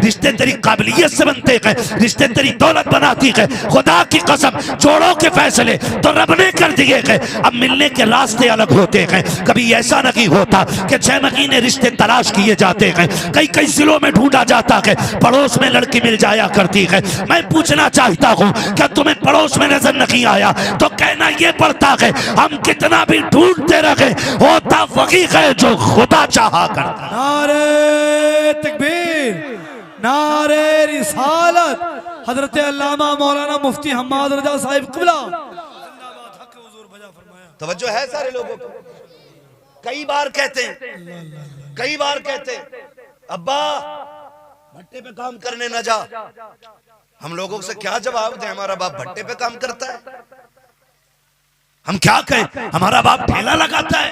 रिश्ते तेरी काबिलियत से बनते हैं, रिश्ते तेरी दौलत बनाती है। खुदा की कसम जोड़ों के फैसले तो रब ने कर दिए हैं, अब मिलने के रास्ते अलग होते हैं। कभी ऐसा नहीं होता कि 6 महीने रिश्ते तलाश किए जाते हैं, कई कई जिलों में ढूंढा जाता है, पड़ोस में लड़की मिल जाया करती है। मैं पूछना चाहता हूँ क्या तुम्हें पड़ोस में नजर नहीं आया तो कहना यह पड़ता है हम कितना भी ढूंढते रहे, होता वही है जो खुदा चाहा करता। नारे तकबीर, नारे रिसालत, हजरत अल्लामा मौलाना मुफ्ती हम्माद रजा साहिब क़िबला। तवज्जो है सारे लोगों को। कई बार कहते हैं अब्बा भट्टे पे काम करने न जा। हम लोगों से क्या जवाब दें, हमारा बाप भट्टे पे काम करता है? हम क्या कहें, हमारा बाप ठेला लगाता है,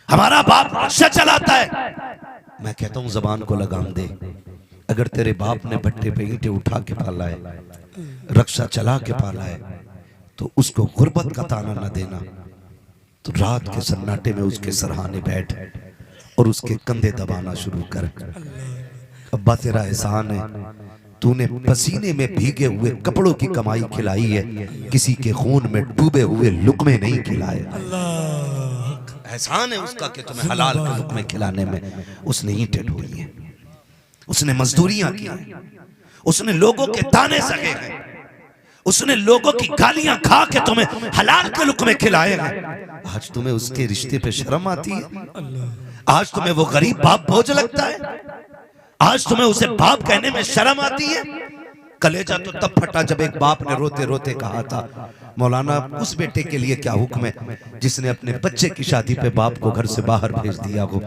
हमारा बाप रिक्शा चलाता है। मैं कहता हूं जबान को लगाम दे। अगर तेरे बाप ने भट्टे पे ईंटें उठा के पाला है, रिक्शा चला के पाला है, तो उसको गुर्बत का ताना न देना। तो रात के सन्नाटे में उसके सरहाने बैठ और उसके कंधे दबाना शुरू कर। अब्बा तेरा एहसान है, तूने पसीने में भीगे हुए कपड़ों की कमाई खिलाई है, किसी के खून में डूबे हुए लुकमे नहीं खिलाए। एहसान है उसका कि तुम्हें हलाल के लुकमे खिलाने में उसने ईंटें ढोई हैं, उसने मजदूरियां की हैं, उसने लोगों के ताने सहे हैं, उसने लोगों की गालियां खा के तुम्हें हलाल के लुकमे खिलाए हैं। आज तुम्हें उसके रिश्ते पे शर्म आती है? आज तुम्हें वो गरीब बाप बोझ लगता है? आज तुम्हें उसे बाप कहने में शर्म आती है? कलेजा तो तब फटा जब एक बाप ने रोते रोते कहा था मौलाना उस बेटे के लिए क्या हुक्म है जिसने अपने बच्चे की शादी पे बाप को घर से बाहर भेज दिया हो।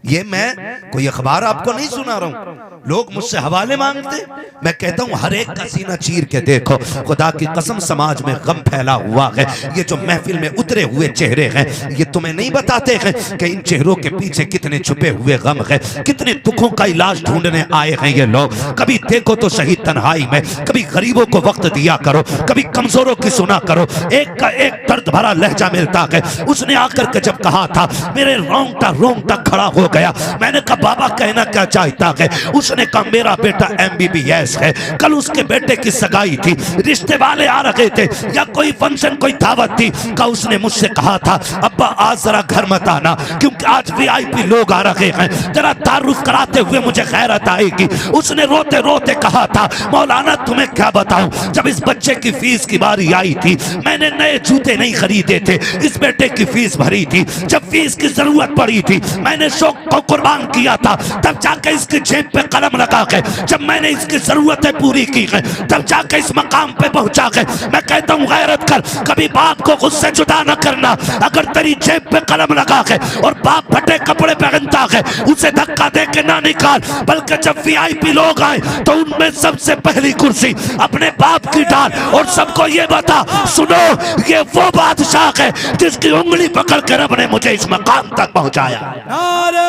ये मैं कोई अखबार आपको नहीं सुना रहा हूँ, लोग मुझसे हवाले मांगते, मैं कहता हूँ हर एक का सीना चीर के देखो। खुदा की कसम समाज में गम फैला हुआ है। ये जो महफिल में उतरे हुए चेहरे हैं ये तुम्हें नहीं बताते हैं कि इन चेहरों के पीछे कितने छुपे हुए गम है, कितने दुखों का इलाज ढूंढने आए हैं ये लोग। कभी देखो तो सही तन्हाई में, कभी गरीबों को वक्त दिया करो, कभी कमजोरों की सुना करो। एक का एक दर्द भरा लहजा मिलता है। उसने आकर के जब कहा था मेरे रोंगटा खड़ा हो गया। मैंने कहा बाबा कहना क्या चाहता है? उसने कहा मेरा बेटा MBBS है। कल उसके बेटे की सगाई थी, रिश्ते वाले आ रहे थे या कोई फंक्शन कोई दावत थी। का उसने मुझसे कहा था अब्बा आज जरा घर मत आना क्योंकि आज VIP लोग आ रहे हैं, जरा तारुफ कराते हुए मुझे खैरत आएगी। उसने रोते रोते कहा था मौलाना तुम्हें क्या बताऊं, जब इस बच्चे की फीस की बारी आई थी मैंने नए जूते नहीं खरीदे थे, इस बेटे की फीस भरी थी। जब फीस की जरूरत पड़ी थी मैंने शौक को कुर्बान किया था, तब जाकर इसकी जेब पे कलम लगा के जब मैंने इसकी जरूरतें पूरी की है तब जाकर इस मकाम पे पहुंचा के मैं कहता हूँ गैरत कर, कभी बाप को खुद से जुदा न करना। अगर तेरी जेब पे कलम लगा के और बाप फटे कपड़े पहनता है उसे धक्का दे के ना निकाल, बल्कि जब VIP लोग आए तो उनमें सबसे पहली कुर्सी अपने बाप की डाल और सबको ये बता सुनो ये वो बादशाह है जिसकी उंगली पकड़ के रब ने मुझे इस मकाम तक पहुंचाया। नारे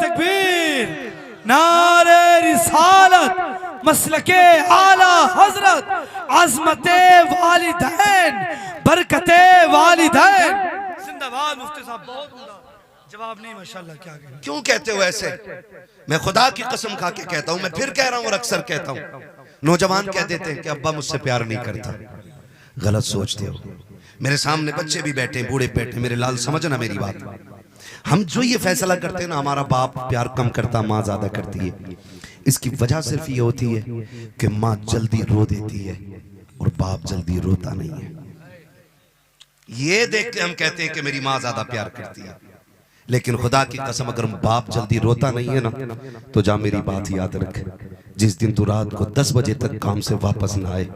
तकबीर, नारे रिसालत, मसलके आला हजरत, अजमते वालिदैन, बरकते वालिदैन। जिंदाबाद मुफ्ती साहब, बहुत उम्दा जवाब नहीं माशाल्लाह। क्या कहें? क्यों कहते हो ऐसे? मैं खुदा की कसम खा के कहता हूं, मैं फिर कह रहा हूं और अक्सर कहता हूं, नौजवान कह देते हैं कि अब्बा मुझसे प्यार नहीं करता। गलत सोचते हो। मेरे सामने बच्चे भी बैठे, बूढ़े बैठे, मेरे लाल समझना मेरी बात। हम जो ये फैसला करते हैं ना हमारा बाप प्यार कम करता माँ ज्यादा करती है, इसकी वजह सिर्फ ये होती है कि माँ जल्दी रो देती है और बाप जल्दी रोता नहीं है। ये देख के हम कहते हैं कि मेरी माँ ज्यादा प्यार करती है, लेकिन खुदा की कसम अगर बाप जल्दी रोता नहीं है ना तो जा मेरी बात याद रख, जिस दिन तू रात को 10 बजे तक काम से वापस ना आए,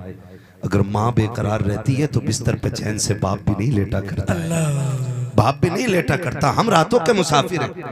अगर माँ बेकरार रहती है तो बिस्तर पे चैन से बाप भी नहीं लेटा करता है, बाप भी नहीं लेटा करता। हम रातों के मुसाफिर हैं,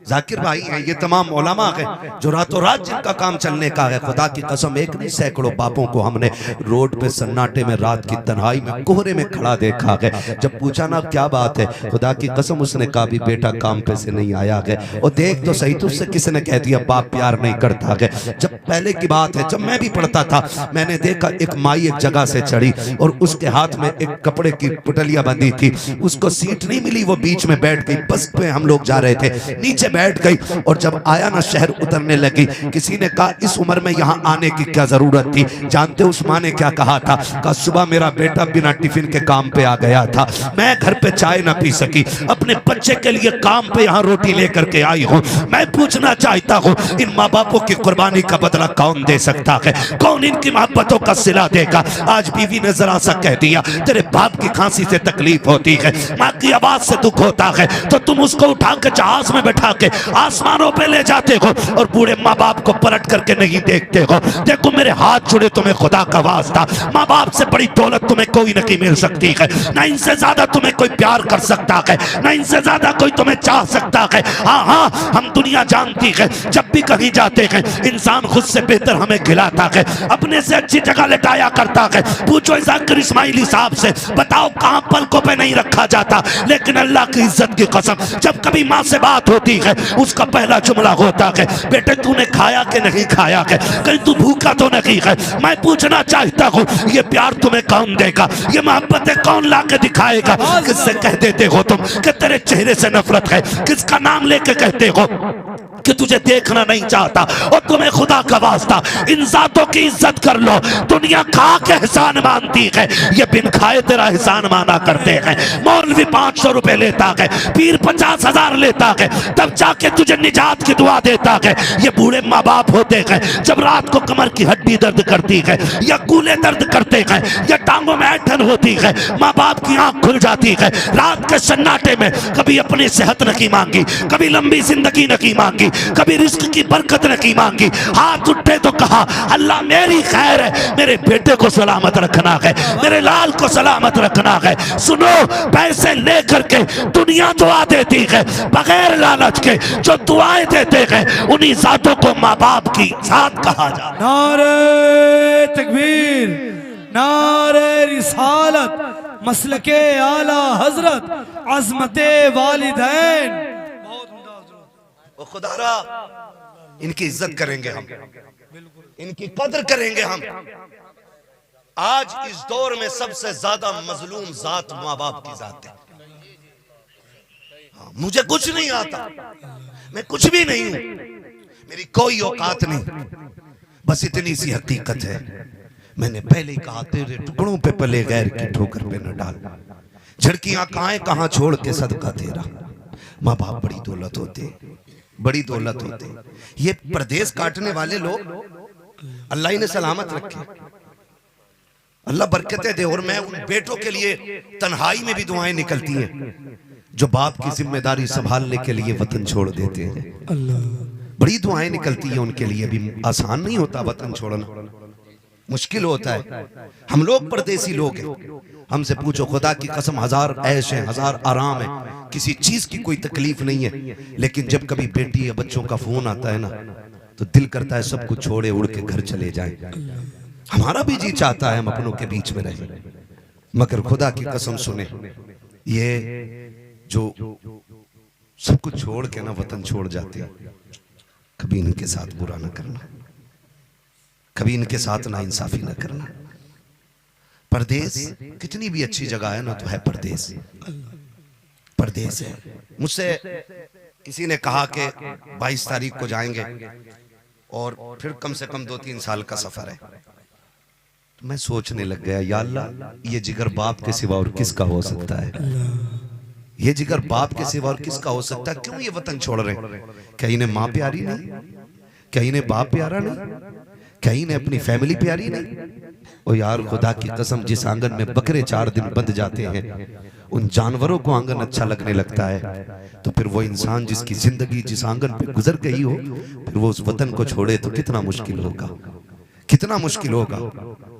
जाकिर भाई हैं, ये तमाम उलमा हैं जो रातों रात जिनका काम चलने का है। खुदा की कसम एक नहीं सैकड़ों बापों को हमने रोड पे सन्नाटे में रात की तन्हाई में कोहरे में खड़ा देखा है। जब पूछा ना क्या बात है, खुदा की कसम उसने कहा भी बेटा काम पे से नहीं आया है। और देख तो सही तुझसे किसने कह दिया बाप प्यार नहीं करता है। जब पहले की बात है, जब मैं भी पढ़ता था मैंने देखा एक माई एक जगह से चढ़ी और उसके हाथ में एक कपड़े की पुटलिया बंधी थी, उसको सीट नहीं मिली मिली वो बीच में बैठ गई। बस पे हम लोग जा रहे थे, नीचे बैठ गई और जब आया ना शहर उतरने लगी। किसी ने कहा इस उम्र में यहाँ आने की क्या जरूरत थी? जानते उस माँ ने क्या कहा था? कहा सुबह मेरा बेटा बिना टिफिन के काम पे आ गया था, मैं घर पे चाय ना पी सकी, अपने बच्चे के लिए काम पे यहाँ रोटी लेकर के आई हूँ। मैं पूछना चाहता हूँ इन माँ बापों की कुर्बानी का बदला कौन दे सकता है? कौन इनकी मोहब्बतों का सिला देगा? आज बीवी ने जरा सा कह दिया तेरे बाप की खांसी से तकलीफ होती है, माँ की आवाज से दुख होता है, तो तुम उसको उठा के जहाज में बैठा के आसमानों पे ले जाते हो और बूढ़े माँ बाप को पलट करके नहीं देखते हो। देखो मेरे हाथ जुड़े तुम्हें खुदा का वास्ता, माँ बाप से बड़ी दौलत तुम्हें कोई नहीं मिल सकती है, ना इनसे ज्यादा तुम्हें कोई प्यार कर सकता है, ना इनसे ज्यादा कोई तुम्हें चाह सकता है। हाँ हाँ, हम दुनिया जानती है जब भी कहीं जाते हैं इंसान खुद से बेहतर हमें खिलाता है, अपने से अच्छी जगह लेटाया करता है। पूछो जाकिर इस्माइली साहब से, बताओ कहां पलकों पे नहीं रखा जाता। लेकिन अल्लाह की इज्जत की कसम जब कभी माँ से बात होती है उसका पहला जुमला होता है बेटे तूने खाया कि नहीं खाया है, कहीं तू भूखा तो नहीं है। मैं पूछना चाहता हूँ ये प्यार तुम्हें कौन देगा? ये मोहब्बतें कौन ला के दिखाएगा? किससे कह देते हो तुम कि तेरे चेहरे से नफरत है? किसका नाम लेके कहते हो कि तुझे देखना नहीं चाहता? और तुम्हें खुदा का वास्ता इन जातों की इज्जत कर लो। दुनिया खा के एहसान मानती है, ये बिन खाए तेरा एहसान माना करते हैं। मौलवी 500 रुपए लेता है, पीर 50,000 लेता है, तब जाके तुझे निजात की दुआ देता है। ये बूढ़े माँ बाप होते हैं जब रात को कमर की हड्डी दर्द करती है या कूले दर्द करते हैं या टांगों में ऐंठन होती है, माँ बाप की आंख खुल जाती है। रात के सन्नाटे में कभी अपनी सेहत नहीं मांगी, कभी लंबी जिंदगी नहीं मांगी, कभी रिस्क की बरकत नहीं मांगी। हाथ उठे तो कहा अल्लाह मेरी खैर है, मेरे बेटे को सलामत रखना है, मेरे लाल को सलामत रखना है। सुनो, पैसे लेकर के दुनिया दुआ देती है, बगैर लालच के जो दुआएं देते हैं उन्हीं जातों को माँ बाप की जात कहा जाता है। नारे तकबीर, नारे रिसालत, मसलके आला हजरत, अजमते वालिदैन। ओ खुदारा इनकी इज्जत करेंगे हम, इनकी कदर करेंगे हम। आज इस दौर में सबसे ज्यादा मजलूम जात माँ बाप की जात है। मुझे कुछ नहीं आता, मैं कुछ भी नहीं हूं, मेरी कोई औकात नहीं, बस इतनी सी हकीकत है। मैंने पहले ही कहा तेरे टुकड़ों पे पले गैर की ठोकर पे न डाल, झड़कियां कहां छोड़ के सदका तेरा। माँ बाप बड़ी दौलत होते, बड़ी दौलत होते। ये प्रदेश काटने वाले लोग अल्लाह इन्हें सलामत रखे, अल्लाह बरकतें दे। और मैं उन बेटों के लिए तन्हाई में भी दुआएं निकलती हैं जो बाप की जिम्मेदारी संभालने के लिए वतन छोड़ देते हैं। बड़ी दुआएं निकलती हैं उनके लिए भी। आसान नहीं होता वतन छोड़ना, मुश्किल होता है। हम लोग परदेसी लोग हैं, हमसे पूछो खुदा की कसम हजार ऐश है, हजार आराम है, किसी चीज की कोई तकलीफ नहीं है। लेकिन जब कभी बेटी या बच्चों का फोन आता है ना तो दिल करता है सब कुछ छोड़े उड़ के घर चले जाएं। हमारा भी जी चाहता है हम अपनों के बीच में रहें, मगर खुदा की कसम सुने, ये जो सब कुछ छोड़ के ना वतन छोड़ जाते हैं, कभी इनके साथ बुरा ना करना, कभी इनके साथ ना इंसाफी ना करना। परदेश कितनी भी अच्छी जगह है ना तो है परदेश, परदेश है। मुझसे किसी ने कहा कि 22 तारीख को जाएंगे और फिर कम से कम 2-3 साल का सफर है। तो मैं सोचने लग गया, या अल्लाह ये जिगर बाप के सिवा और किसका हो सकता है? ये जिगर बाप के सिवा और किसका हो सकता है? क्यों ये वतन छोड़ रहे हैं? क्या इन्हें माँ प्यारी नहीं? क्या इन्हें बाप प्यारा नहीं? क्या इन्हें अपनी फैमिली प्यारी नहीं? ओ यार खुदा की कसम, जिस आंगन में बकरे 4 दिन बंध जाते हैं उन जानवरों को आंगन अच्छा लगने लगता है, तो फिर वो इंसान जिसकी जिंदगी जिस आंगन पे गुजर गई हो फिर वो उस वतन को छोड़े तो कितना मुश्किल होगा, कितना मुश्किल होगा।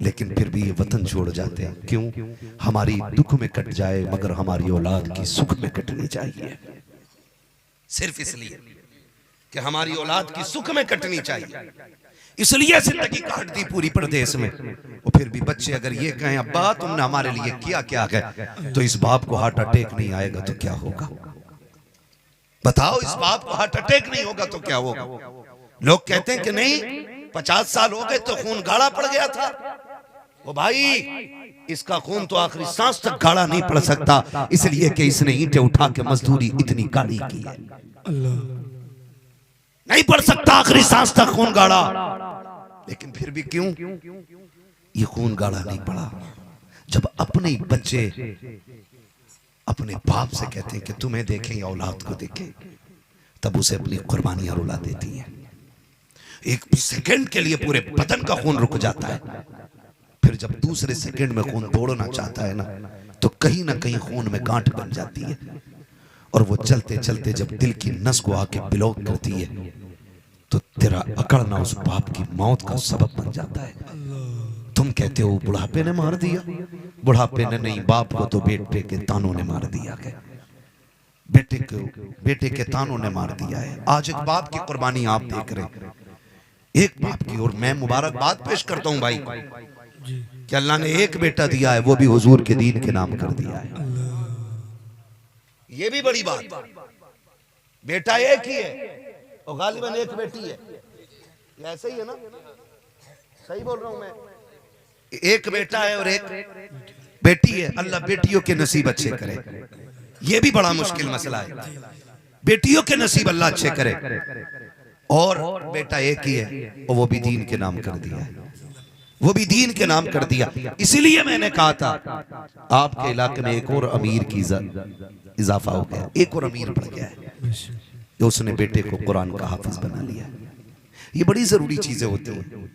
लेकिन फिर भी ये वतन छोड़ जाते हैं। क्यों? हमारी दुख में कट जाए मगर हमारी औलाद की सुख में कटनी चाहिए, सिर्फ इसलिए कि हमारी औलाद की सुख में कटनी चाहिए, इसलिए जिंदगी काट दी पूरी परदेश में। और फिर भी बच्चे अगर ये कहें अब्बा तुमने हमारे लिए किया क्या है, तो इस बाप को हार्ट अटैक नहीं आएगा तो क्या होगा? बताओ, इस बाप को हार्ट अटैक नहीं होगा तो क्या होगा? लोग कहते हैं कि नहीं 50 साल हो गए तो खून गाढ़ा पड़ गया था। वो भाई इसका खून तो आखिरी सांस तक गाढ़ा नहीं पड़ सकता, इसलिए कि इसने ईंटें उठा के मजदूरी इतनी गाढ़ी की है। नहीं पड़ सकता आखिरी सांस तक खून गाढ़ा, लेकिन फिर भी क्यों ये खून गाढ़ा नहीं पड़ा? जब अपने बच्चे अपने बाप से कहते हैं कि तुम्हें देखें या औलाद को देखें, तब उसे अपनी कुर्बानियां रुला देती हैं। एक सेकंड के लिए पूरे बदन का खून रुक जाता है, फिर जब दूसरे सेकंड में खून तोड़ना चाहता है ना, तो कहीं ना कहीं खून में गांठ बन जाती है, और वो चलते चलते जब दिल की नस को आके ब्लॉक करती है, तो तेरा अकड़ना उस बाप की मौत का सबब बन जाता है। तुम कहते हो बुढ़ापे ने मार दिया, बुढ़ापे ने नहीं, बाप को तो बेटे के तानों ने मार दिया है। बेटे के तानों ने मार दिया है। आज एक बाप की कुर्बानी आप देख रहे हैं, एक बाप की, और मैं मुबारकबाद पेश करता हूं भाई कि अल्लाह ने एक बेटा दिया है, वो भी हुजूर के दीन के नाम कर दिया है। ये भी बड़ी बात। बेटा एक ही है और गालिबन एक बेटी है, ऐसे ही है ना? सही बोल रहा हूं मैं? एक बेटा है और एक बेटी है। अल्लाह बेटियों के नसीब अच्छे करे, ये भी बड़ा मुश्किल मसला है। बेटियों के नसीब अल्लाह अच्छे करे, और बेटा एक ही है और वो भी दीन के नाम कर दिया है, वो भी दीन के नाम कर दिया। इसीलिए मैंने कहा था आपके इलाके में एक और अमीर की इजाफा हो गया, एक और अमीर बढ़ गया है, तो उसने बेटे को कुरान का हाफिज बना लिया। ये बड़ी जरूरी चीजें होती हैं,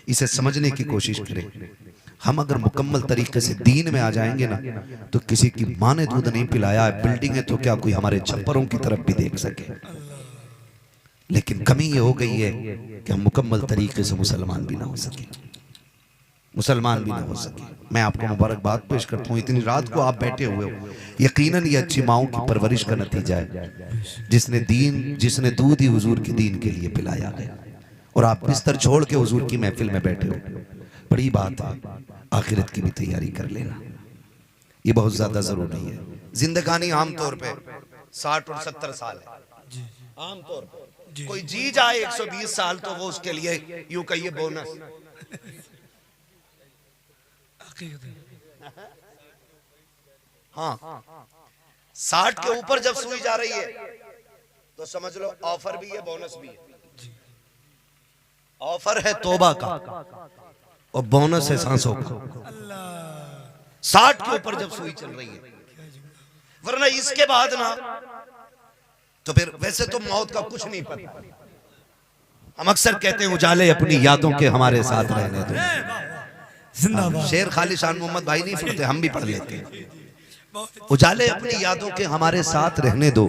इसे समझने की कोशिश करें। हम अगर मुकम्मल तरीके से दीन में आ जाएंगे ना, तो किसी की माँ ने दूध नहीं पिलाया है, बिल्डिंग है तो क्या कोई हमारे छप्परों की तरफ भी देख सके। लेकिन कमी ये हो गई है कि हम मुकम्मल तरीके से मुसलमान भी ना हो सके, मुसलमान भी ना हो सके। मैं आपको मुबारकबाद पेश करता हूँ, इतनी रात को आप बैठे हुए हो, यकीनन ये अच्छी माओं की परवरिश का नतीजा है, जिसने दूध ही हुजूर के दीन के लिए पिलाया गया, और आप बिस्तर छोड़ के हुजूर की महफिल में बैठे हो। बड़ी बात है, आखिरत की भी तैयारी कर लेना, ये बहुत ज्यादा जरूरी है। जिंदगानी आमतौर पे 60 और 70 साल है आमतौर पर। कोई जी जाए 120 साल तो वो उसके लिए यूं कहिए बोनस। हाँ, 60 के ऊपर जब सुई जा रही है तो समझ लो ऑफर भी है, बोनस भी है। ऑफर है तौबा का और बोनस है सांसों का। 60 के ऊपर जब सुई चल रही है, वरना इसके बाद ना तो फिर वैसे तो मौत का कुछ नहीं पता। हम अक्सर कहते हैं उजाले अपनी यादों के हमारे साथ रहने दो। शेर खाली शान मोहम्मद भाई नहीं पढ़ते, हम भी पढ़ लेते हैं। उजाले अपनी यादों के हमारे साथ रहने दो,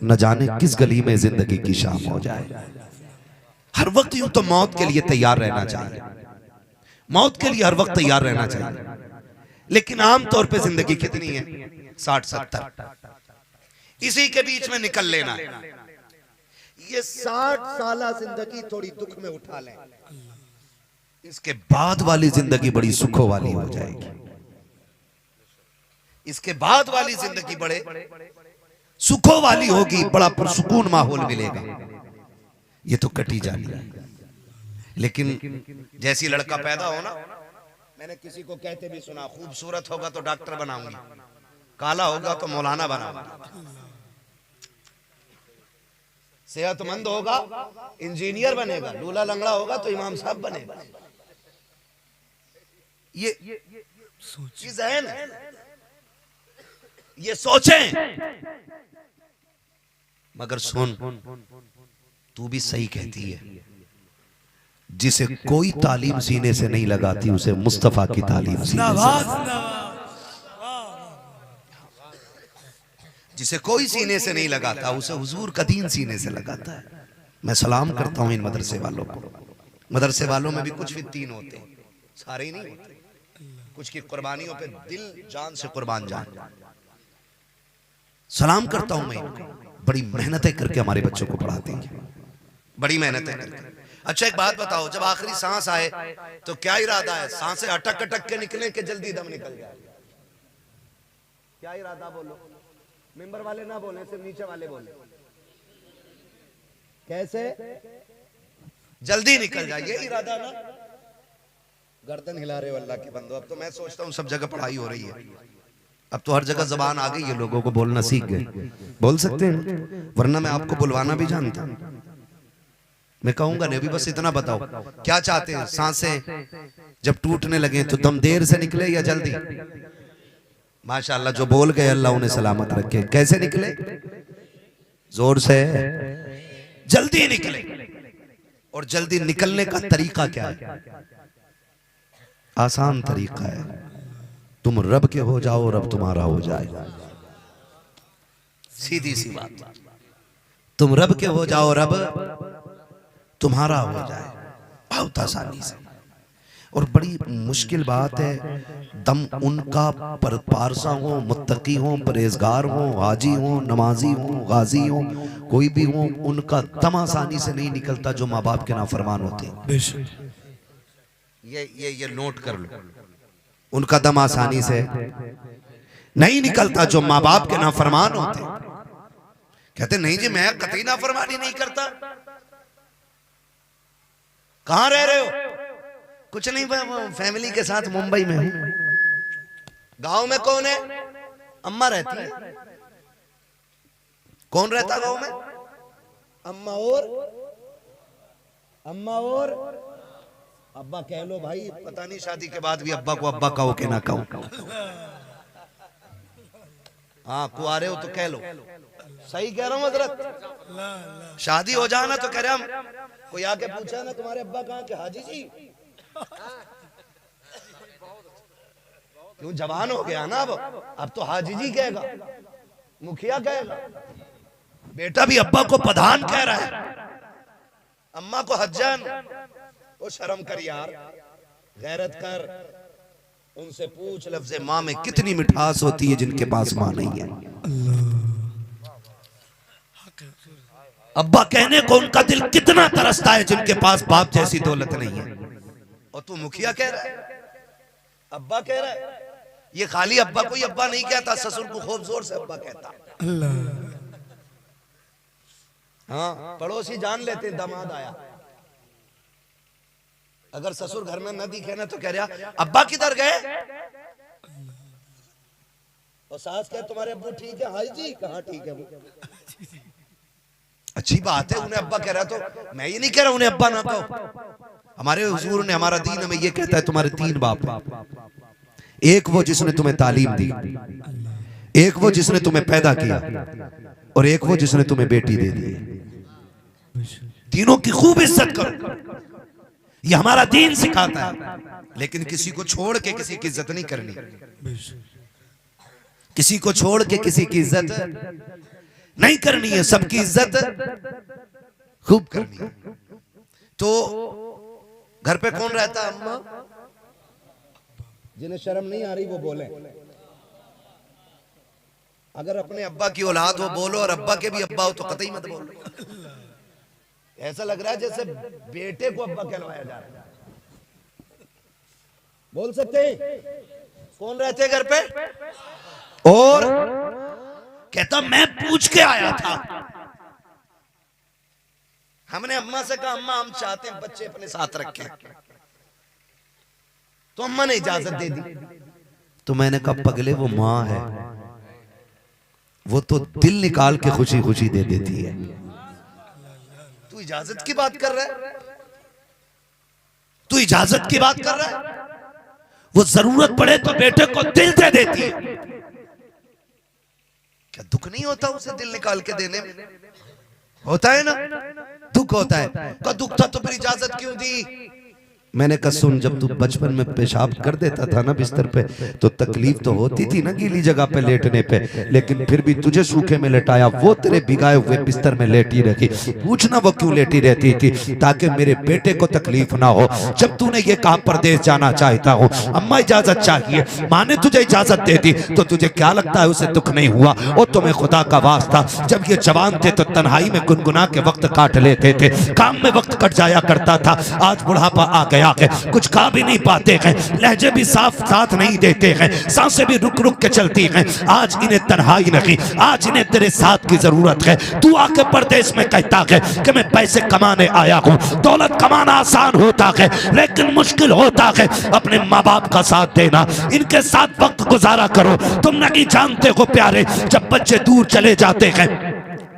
न जाने किस गली में जिंदगी की शाम हो जाए। हर वक्त यूं तो मौत के लिए तैयार रहना चाहिए, मौत के लिए हर वक्त तैयार रहना चाहिए, लेकिन आमतौर पे जिंदगी कितनी है? 60-70, इसी के बीच में निकल लेना है। ये 60 साल जिंदगी थोड़ी दुख में उठा लें, इसके बाद वाली जिंदगी बड़ी सुखों वाली हो जाएगी। इसके बाद वाली जिंदगी बड़े सुखों वाली होगी, बड़ा पुरसुकून माहौल मिलेगा। ये तो कटी जानी है। लेकिन जैसी लड़का पैदा हो ना, मैंने किसी को कहते भी सुना, खूबसूरत होगा तो डॉक्टर बनाऊंगी, काला होगा तो मौलाना बनाऊंगी, सेहतमंद होगा इंजीनियर बनेगा, लूला लंगड़ा होगा तो इमाम साहब बनेगा। ये चीज है ना, ये सोचें। मगर सुन, तू भी सही कहती है, जिसे कोई तालीम सीने से नहीं लगाती उसे मुस्तफा की तालीम सीने से, जिसे कोई सीने से नहीं लगाता उसे हुजूर का दीन सीने से लगाता है। मैं सलाम करता हूं इन मदरसे वालों को। मदरसे वालों में भी कुछ फित्तीन होते हैं, सारे ही नहीं होते, कुछ की कुर्बानियों पे दिल जान से कुर्बान जान। सलाम करता हूं मैं इनको, बड़ी मेहनतें करके हमारे बच्चों को पढ़ाते हैं, बड़ी मेहनतें करके। अच्छा एक बात बताओ, जब आखिरी सांस आए तो क्या इरादा है? सांसें अटक अटक के निकले कि जल्दी दम निकल जाए? क्या इरादा? बोलो, मेंबर वाले ना बोले, सिर्फ नीचे वाले बोले। कैसे? जल्दी निकल जाए, ये इरादा ना? गर्दन हिला रहे हो अल्लाह के बंदो। अब तो मैं सोचता हूँ सब जगह पढ़ाई हो रही है, अब तो हर जगह जबान आ गई है, लोगों को बोलना सीख गए, बोल सकते हैं, वरना मैं आपको बुलवाना भी जानता। मैं कहूंगा नहीं, अभी बस इतना बताओ क्या चाहते हैं? सांसें जब टूटने लगे तो दम देर से निकले या जल्दी? माशाअल्लाह जो बोल गए अल्लाह उन्हें सलामत रखे। कैसे निकले? जोर से, जल्दी निकले। और जल्दी निकलने का तरीका क्या है? आसान तरीका है, तुम रब के हो जाओ, रब तुम्हारा हो जाए। सीधी सी बात, तुम रब के हो जाओ, रब तुम्हारा हो जाए, बहुत आसानी से। और बड़ी मुश्किल बात है, दम उनका पर पारसा हो, मुत्तकी हो, परहेजगार हो, हाजी हो, नमाजी हो, गाजी हो, कोई भी हो, उनका दम आसानी से नहीं निकलता जो माँ बाप के नाफरमान होते हैं। ये नोट कर लो, उनका दम आसानी से नहीं निकलता जो माँ बाप के नाफरमान होते हैं। कहते नहीं जी मैं कतई नाफरमानी नहीं करता। कहां रह रहे हो? कुछ नहीं, फैमिली के साथ मुंबई में हूं। गांव में कौन है? अम्मा रहती है। कौन रहता गांव में? अम्मा और अब्बा कह लो भाई, पता नहीं शादी के बाद भी अब्बा को अब्बा कहो कि ना कहो। हाँ कुआरे हो तो कह लो। सही कह रहा हूँ हजरत। शादी हो जाना तो कह रहे हम, कोई आके पूछा ना तुम्हारे अब्बा कहाँ के? हाजी जी। क्यों जवान हो गया ना, अब तो हाजी जी कहेगा, मुखिया कहेगा। बेटा भी अब्बा को प्रधान कह रहा है, अम्मा को हज्जन। ओ शर्म कर यार, गैरत कर। उनसे पूछ लफ्ज़े माँ में कितनी मिठास होती है जिनके पास माँ नहीं है। अब्बा कहने को उनका दिल कितना तरसता है जिनके पास बाप जैसी दौलत नहीं है। और तू मुखिया कह रहा है, अब्बा कह रहा है। ये खाली अब्बा को ही अब्बा नहीं कहता, ससुर को खूब जोर से अब्बा कहता। हाँ पड़ोसी जान लेते दामाद आया। अगर ससुर घर में न दिखे ना तो कह रहा अब्बा किधर गए? और सास कहे तुम्हारे अब्बू ठीक है? हाई जी कहाँ ठीक है वो? अच्छी बात है, उन्हें अब्बा कह रहा तो मैं ये नहीं कह रहा उन्हें अब्बा ना कहो। हमारे हुजूर ने, हमारा दीन हमें ये कहता है तुम्हारे तीन बाप हैं। एक वो जिसने तुम्हें तालीम दी, एक वो जिसने तुम्हें पैदा किया, और एक वो जिसने तुम्हें बेटी दे दी। तीनों की खूब इज्जत करो, ये हमारा दीन सिखाता है। लेकिन किसी को छोड़ के किसी की इज्जत नहीं करनी, किसी को छोड़ के किसी की इज्जत नहीं करनी है, सबकी इज्जत खूब करनी है। तो घर पे कौन रहता है? अम्मा। जिन्हें शर्म नहीं आ रही वो बोले। अगर अपने अब्बा की औलाद हो बोलो, और अब्बा के भी अब्बा हो तो कतई मत बोलो। ऐसा लग रहा है जैसे बेटे को अब्बा कहलवाया जा रहा है। बोल सकते हैं? कौन रहते घर पे? और कहता मैं पूछ के आया था। हमने अम्मा से कहा अम्मा हम चाहते हैं बच्चे अपने साथ रखें, तो अम्मा ने इजाजत दे दी। तो मैंने कहा पगले वो माँ है, वो तो दिल निकाल के खुशी खुशी दे देती है। तू इजाजत की बात कर रहा है? तू इजाजत की बात कर रहा है? वो जरूरत पड़े तो बेटे को दिल दे देती है। क्या दुख नहीं होता उसे दिल निकाल के देने में? होता है ना, दुख होता है। का दुख था तो फिर इजाजत क्यों दी? मैंने कहा सुन, जब तू बचपन में पेशाब कर देता था ना बिस्तर पे, तो तकलीफ तो होती थी ना गीली जगह पे लेटने पे, लेकिन फिर भी तुझे सूखे में लेटाया, वो तेरे भिगाए हुए बिस्तर में लेटी रखी। पूछना वो क्यों लेटी रहती थी? ताकि मेरे बेटे को तकलीफ ना हो। जब तूने ये कहा परदेश जाना चाहता हूँ, अम्मा इजाजत चाहिए, माँ ने तुझे इजाजत दे दी, तो तुझे क्या लगता है उसे दुख नहीं हुआ? और तुम्हें खुदा का वास्ता, जब ये जवान थे तो तन्हाई में गुनगुना के वक्त काट लेते थे, काम में वक्त कट जाया करता था। आज बुढ़ापा आ गया, गया है, कुछ खा भी नहीं पाते हैं, लहजे भी साफ साथ नहीं देते हैं, सांसें भी रुक रुक के चलती हैं। आज इन्हें तन्हाई नहीं, आज इन्हें तेरे साथ की जरूरत है। तू आके परदेश में कहता है कि मैं पैसे कमाने आया हूँ। दौलत कमाना आसान होता है लेकिन मुश्किल होता है अपने माँ बाप का साथ देना। इनके साथ वक्त गुजारा करो। तुम नहीं जानते हो प्यारे, जब बच्चे दूर चले जाते हैं,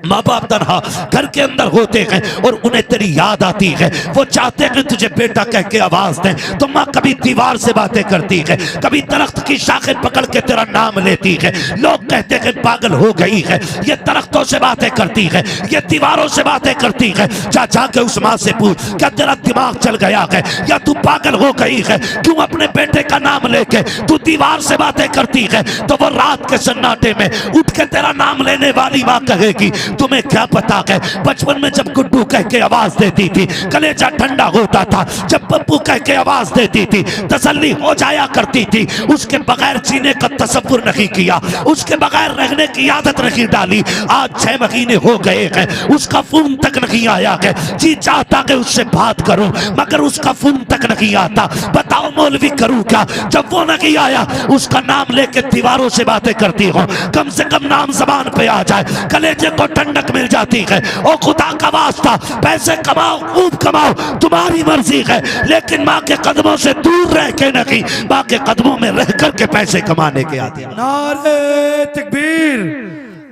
माँ बाप तन्हा घर के अंदर होते हैं और उन्हें तेरी याद आती है, वो चाहते हैं तुझे बेटा कह के आवाज दें, तो माँ कभी दीवार से बातें करती है, कभी दरख्त की शाखें पकड़ के तेरा नाम लेती है। लोग कहते हैं पागल हो गई है, ये दरख्तों से बातें करती है, ये दीवारों से बातें करती है। जा जाके उस माँ से पूछ, क्या तेरा दिमाग चल गया है या तू पागल हो गई है? क्यों अपने बेटे का नाम लेके तू दीवार से बातें करती है? तो वो रात के सन्नाटे में उठ के तेरा नाम लेने वाली माँ कहेगी, तुम्हें क्या पता है बचपन में जब गुड्डू कह के आवाज देती थी कलेजा ठंडा होता था, जब पप्पू कह के आवाज देती थी तसल्ली हो जाया करती थी। उसके बगैर जीने का तसव्वुर नहीं किया, उसके बगैर रहने की आदत नहीं डाली। आज 6 महीने हो गए हैं, उसका फोन तक नहीं आया है। जी चाहता कि उससे बात करूं मगर उसका फोन तक नहीं आता। बताओ मौलवी करूं क्या? जब वो नहीं आया उसका नाम लेके दीवारों से बातें करती हूं। कम से कम नाम जबान पे आ जाए, कलेजे को ठंडक मिल जाती है। ओ खुदा का वास्ता, पैसे कमाओ खूब कमाओ, तुम्हारी मर्जी है, लेकिन माँ के कदमों से दूर रह के नहीं, माँ के कदमों में रह कर के पैसे कमाने के आते हैं। नारे तकबीर,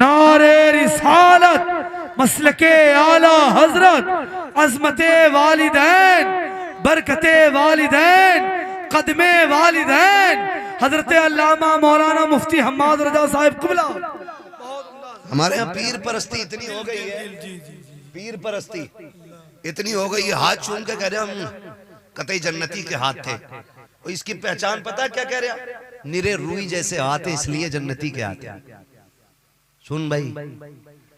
नारे रिसालत, मसलके आला हजरत, अजमते वालिदैन, बरकते वालिदैन, कदमे वालिदैन, हजरत अल्लामा मौलाना मुफ्ती हम्माद रजा साहिब कुबला। हमारे यहाँ पीर परस्ती इतनी हो गई है, पीर परस्ती इतनी हो गई है, हाथ चूम के कह रहे हम कतई जन्नती के हाथ थे। और इसकी पहचान पता क्या कह रहा? निरे रुई जैसे हाथ है इसलिए जन्नती के हाथ है। सुन भाई,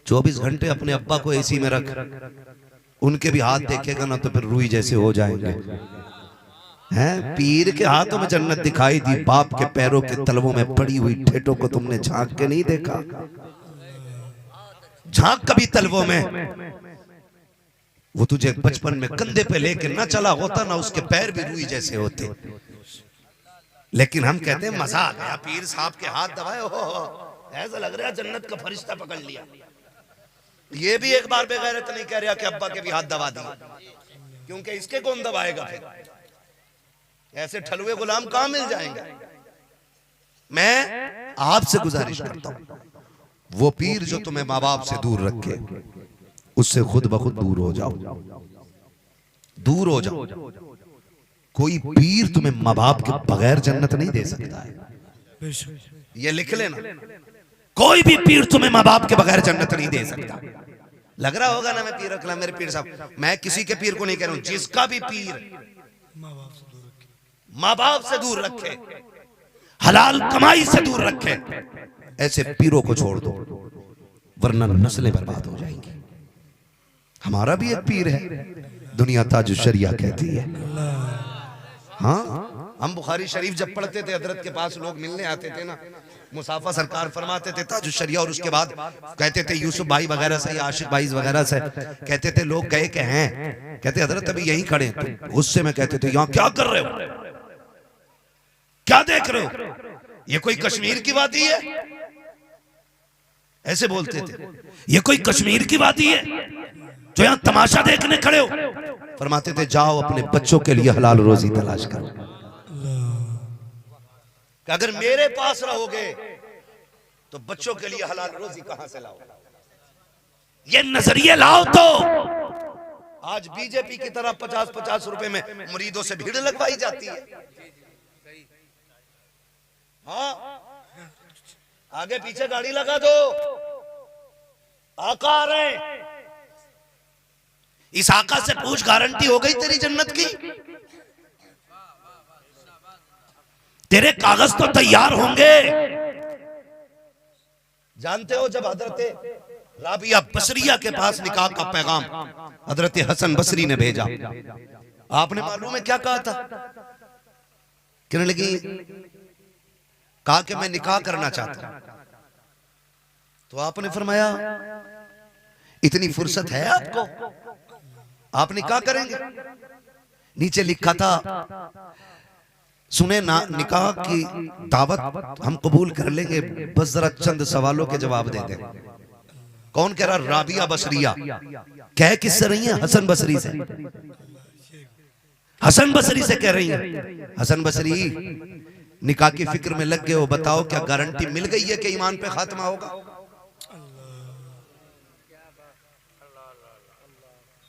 24 घंटे अपने अब्बा को एसी में रख, उनके भी हाथ देखेगा ना तो फिर रुई जैसे हो जाएंगे। हैं? पीर के हाथों में जन्नत दिखाई दी, बाप के पैरों के तलवों में पड़ी हुई ठेठों को तुमने झांक के नहीं देखा? झांक कभी तलवों में, वो तुझे बचपन में कंधे पे लेके ना चला होता ना उसके पैर भी रुई जैसे होते। लेकिन हम कहते हैं मजा आ गया, पीर साहब के हाथ दबाए, हो ऐसा लग रहा है जन्नत का फरिश्ता पकड़ लिया। ये भी एक बार बेगैरत नहीं कह रहा कि अब्बा के भी हाथ दबा दिए, क्योंकि इसके कौन दबाएगा फिर? ऐसे ठलुए गुलाम कहां मिल जाएंगे? मैं आपसे गुजारिश करता हूं, वो पीर जो तुम्हें माँ बाप से दूर रखे उससे खुद ब खुद दूर हो जाओ, दूर हो जाओ। कोई पीर तुम्हें माँ बाप के बगैर जन्नत नहीं दे सकता है, ये लिख लेना। कोई भी पीर तुम्हें माँ बाप के बगैर जन्नत नहीं दे सकता। लग रहा होगा ना मैं पीर रखला, मेरे पीर साहब, मैं किसी के पीर को नहीं कह रहा हूं, जिसका भी पीर माँ बाप से दूर रखे, हलाल कमाई से दूर रखे, ऐसे पीरों को छोड़ दो वरना नस्लें बर्बाद हो जाएंगी। हमारा भी एक पीर है, दुनिया ताज शरिया कहती है। हाँ, हम बुखारी शरीफ जब पढ़ते थे हजरत के पास लोग मिलने आते थे ना, मुसाफा सरकार फरमाते थे ताज शरिया, और उसके बाद कहते थे यूसुफ भाई वगैरह से, आशिक भाई वगैरह से, कहते थे लोग गए के हैं, कहते हजरत अभी यहीं खड़े, तो गुस्से में कहते थे यहाँ क्या कर रहे हो, क्या देख रहे हो, ये कोई कश्मीर की वादी है? ऐसे बोलते थे, ये कोई कश्मीर की वादी है जो यहां तमाशा देखने खड़े हो? फरमाते थे जाओ अपने बच्चों के लिए हलाल रोजी तलाश करो, कि अगर मेरे पास रहोगे तो बच्चों के लिए हलाल रोजी कहां से लाओ? ये नजरिए लाओ। तो आज बीजेपी की तरह 50-50 रुपए में मुरीदों से भीड़ लगवाई जाती है। हाँ, आगे पीछे गाड़ी लगा दो, आका आ रहे, इस आका से पूछ गारंटी हो गई तेरी जन्नत की? तेरे कागज तो तैयार होंगे। जानते हो जब हजरत राबिया बसरिया के पास निकाह का पैगाम हजरत हसन बसरी ने भेजा, आपने मालूम है क्या कहा था? कहने लगी, कहा कि मैं निकाह करना चाहता हूं। तो आपने फरमाया इतनी फुर्सत है आपको, आप निकाह करेंगे? नीचे लिखा था, सुने ना निकाह की दावत हम कबूल कर लेंगे, बस जरा चंद सवालों के जवाब दे दें। कौन कह रहा? राबिया बसरिया। कह किससे रही है? हसन बसरी से। हसन बसरी से कह रही है, हसन बसरी निकाह की फिक्र में लग गए हो, बताओ क्या गारंटी मिल गई है कि ईमान पे खात्मा होगा?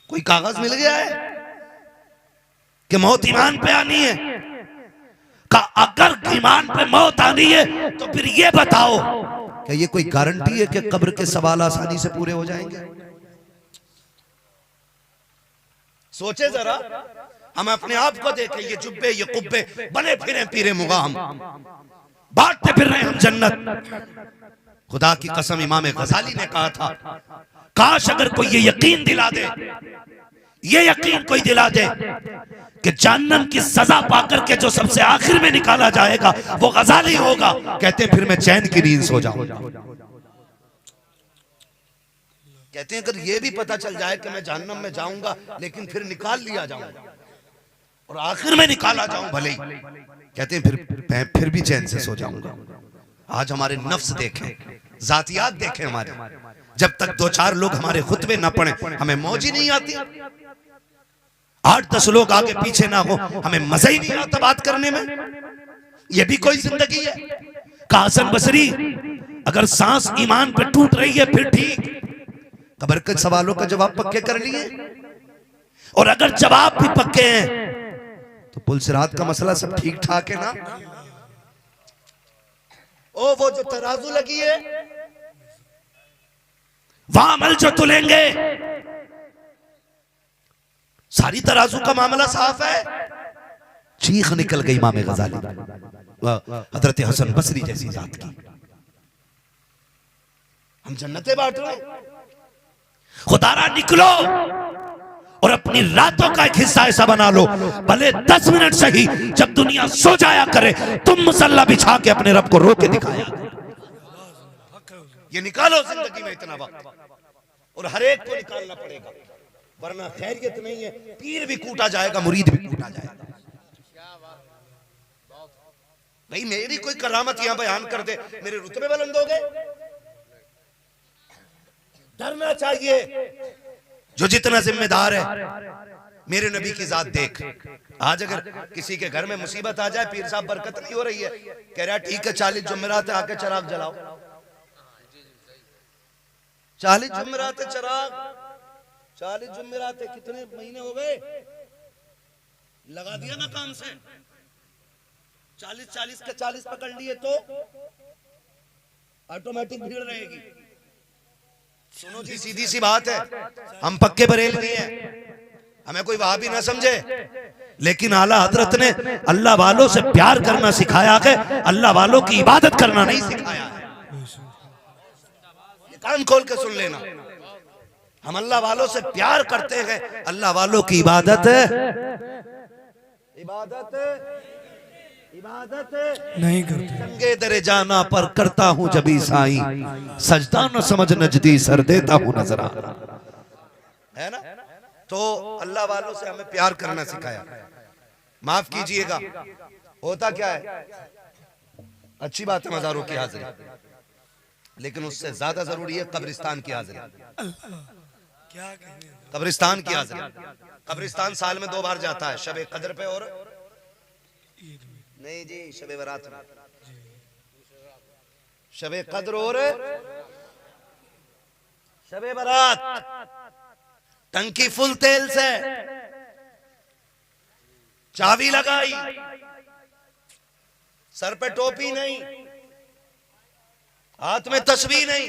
कोई कागज मिल गया है कि मौत ईमान पे आनी है? का अगर ईमान पे मौत आनी है तो फिर ये बताओ कि ये कोई गारंटी है कि कब्र के सवाल आसानी से पूरे हो जाएंगे? सोचे जरा, हम अपने आप को देखें, ये जुब्बे ये कुब्बे बने फिरे पीरे मुगाम, बांटते फिर रहे हम जन्नत। खुदा की कसम, इमाम गजाली ने कहा था, काश अगर कोई ये यकीन दिला दे, ये यकीन कोई दिला दे कि जहन्नम की सजा पाकर के जो सबसे आखिर में निकाला जाएगा वो गजाली होगा, कहते हैं फिर मैं चैन की नींद सो जाऊंगा। कहते हैं अगर ये भी पता चल जाए कि मैं जहन्नम में जाऊंगा लेकिन फिर निकाल लिया जाऊंगा और आखिर में निकाला जाऊं भले ही, कहते हैं फिर भी चैन से सो जाऊंगा। आज हमारे नफ्स देखें, जातियात देखें हमारे, जब तक 2-4 लोग हमारे खुतबे ना पढ़े हमें मौज ही नहीं आती। 8-10 लोग आगे पीछे ना हो हमें मजा ही नहीं आता बात करने में। यह भी कोई जिंदगी है? का हसन बसरी, अगर सांस ईमान पे टूट रही है फिर ठीक, कब्र के सवालों का जवाब पक्के कर लिए, और अगर जवाब भी पक्के हैं तो पुलसिरात का मसला सब ठीक ठाक है ना? ओ वो जो तराजू लगी है, वहां अमल जो तुलेंगे, सारी तराजू का मामला साफ है। चीख निकल गई इमाम गजाली, हजरत हसन बसरी जैसी जात की। हम जन्नतें बांट रहे हैं। खुदारा निकलो और अपनी रातों का एक हिस्सा ऐसा बना लो, भले 10 मिनट सही, जब दुनिया सो जाया करे तुम मुसल्ला बिछा के अपने रब को रो के दिखाया। ये निकालो जिंदगी में इतना वक्त, और हर एक को निकालना पड़ेगा, वरना खैरियत नहीं है। पीर भी कूटा जाएगा, मुरीद भी कूटा जाएगा। भाई मेरी कोई करामत यहां बयान कर दे, मेरे रुतबे बुलंद हो गए। डरना चाहिए जो जितना जिम्मेदार है। मेरे नबी की जात देख, आज अगर किसी के घर में मुसीबत आ जाए, पीर साहब बरकत नहीं हो रही है, कह रहा ठीक है 40 जुमेरात है, आके चिराग जलाओ। 40 जुमेरात चिराग, 40 जुमेरात कितने महीने हो गए? लगा दिया ना काम से। 40 के 40 पकड़ लिए तो ऑटोमेटिक भीड़ रहेगी। सुनो जी, सीधी सी बात है, हम पक्के बरेलवी हैं, हमें कोई वहां भी ना समझे, लेकिन आला हजरत ने अल्लाह वालों से प्यार करना सिखाया है, अल्लाह वालों की इबादत करना नहीं सिखाया है। ये कान खोल के सुन लेना, हम अल्लाह वालों से प्यार करते हैं, अल्लाह वालों की इबादत नहीं करते। संगे दरे जाना पर करता हूं जबी साई, सजदा न समझ नजदी सर देता हूं नजरा, है ना? तो अल्लाह वालों से हमें प्यार करना सिखाया। माफ कीजिएगा, होता क्या है, अच्छी बात है मज़ारों की हाजिरी, लेकिन उससे ज्यादा जरूरी है कब्रिस्तान की हाजिरी। कब्रिस्तान की हाजिरी, कब्रिस्तान साल में 2 बार जाता है, शब कद्र पे और नहीं जी शबे बरात में, शबे कद्र और शबे बरात। टंकी फुल तेल से, चाबी लगाई, सर पे टोपी नहीं, हाथ में तस्बीह नहीं,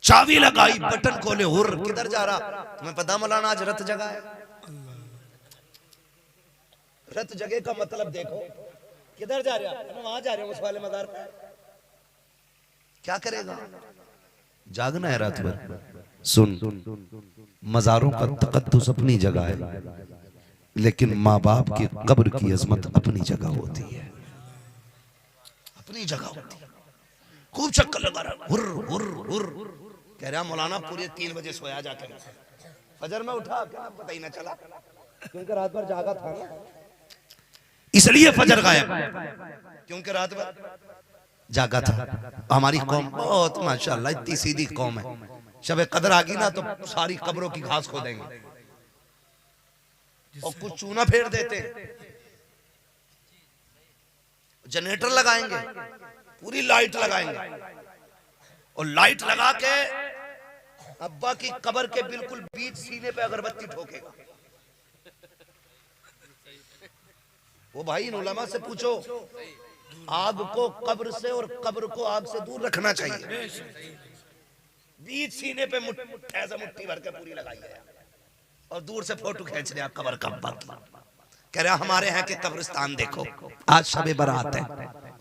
चाबी लगाई, बटन खोले, हुर किधर जा रहा? तुम्हें पता मौलाना आज रथ जगह है। रथ जगह का मतलब देखो, किधर जा रहा? वहां जा रहे हो उस वाले मजार पे। क्या करेगा? जागना है रात भर। सुन, मजारों का तकद्दुस अपनी जगह है, लेकिन माँ बाप की कब्र की अजमत अपनी जगह होती है, अपनी जगह होती है। खूब चक्कर लगा रहा, हुर हुर हुर, कह रहा मौलाना पूरे 3 बजे सोया जाकर, फजर में उठा क्या पता ही ना चला। क्योंकि रात भर जागा था ना, इसलिए फजर गायब, क्योंकि रात भर जागा था। हमारी कौम बहुत माशाल्लाह इतनी सीधी कौम है, शब कदर आ गई ना तो सारी कब्रों की घास खो देंगे और कुछ चूना फेर देते, जनरेटर लगाएंगे, पूरी लाइट लगाएंगे और लाइट लगा के अब्बा की कब्र के बिल्कुल बीच सीने पे अगरबत्ती ठोकेगा। वो भाई इन उलमा से पूछो, आग को कब्र से और कब्र को आग से दूर रखना चाहिए, बीच सीने पे मुट्ठी भर के पूरी लगाई है और दूर से फोटो खींच रहे कब्र का। कह रहा हमारे यहाँ के कब्रिस्तान देखो, आज शबे बारात है,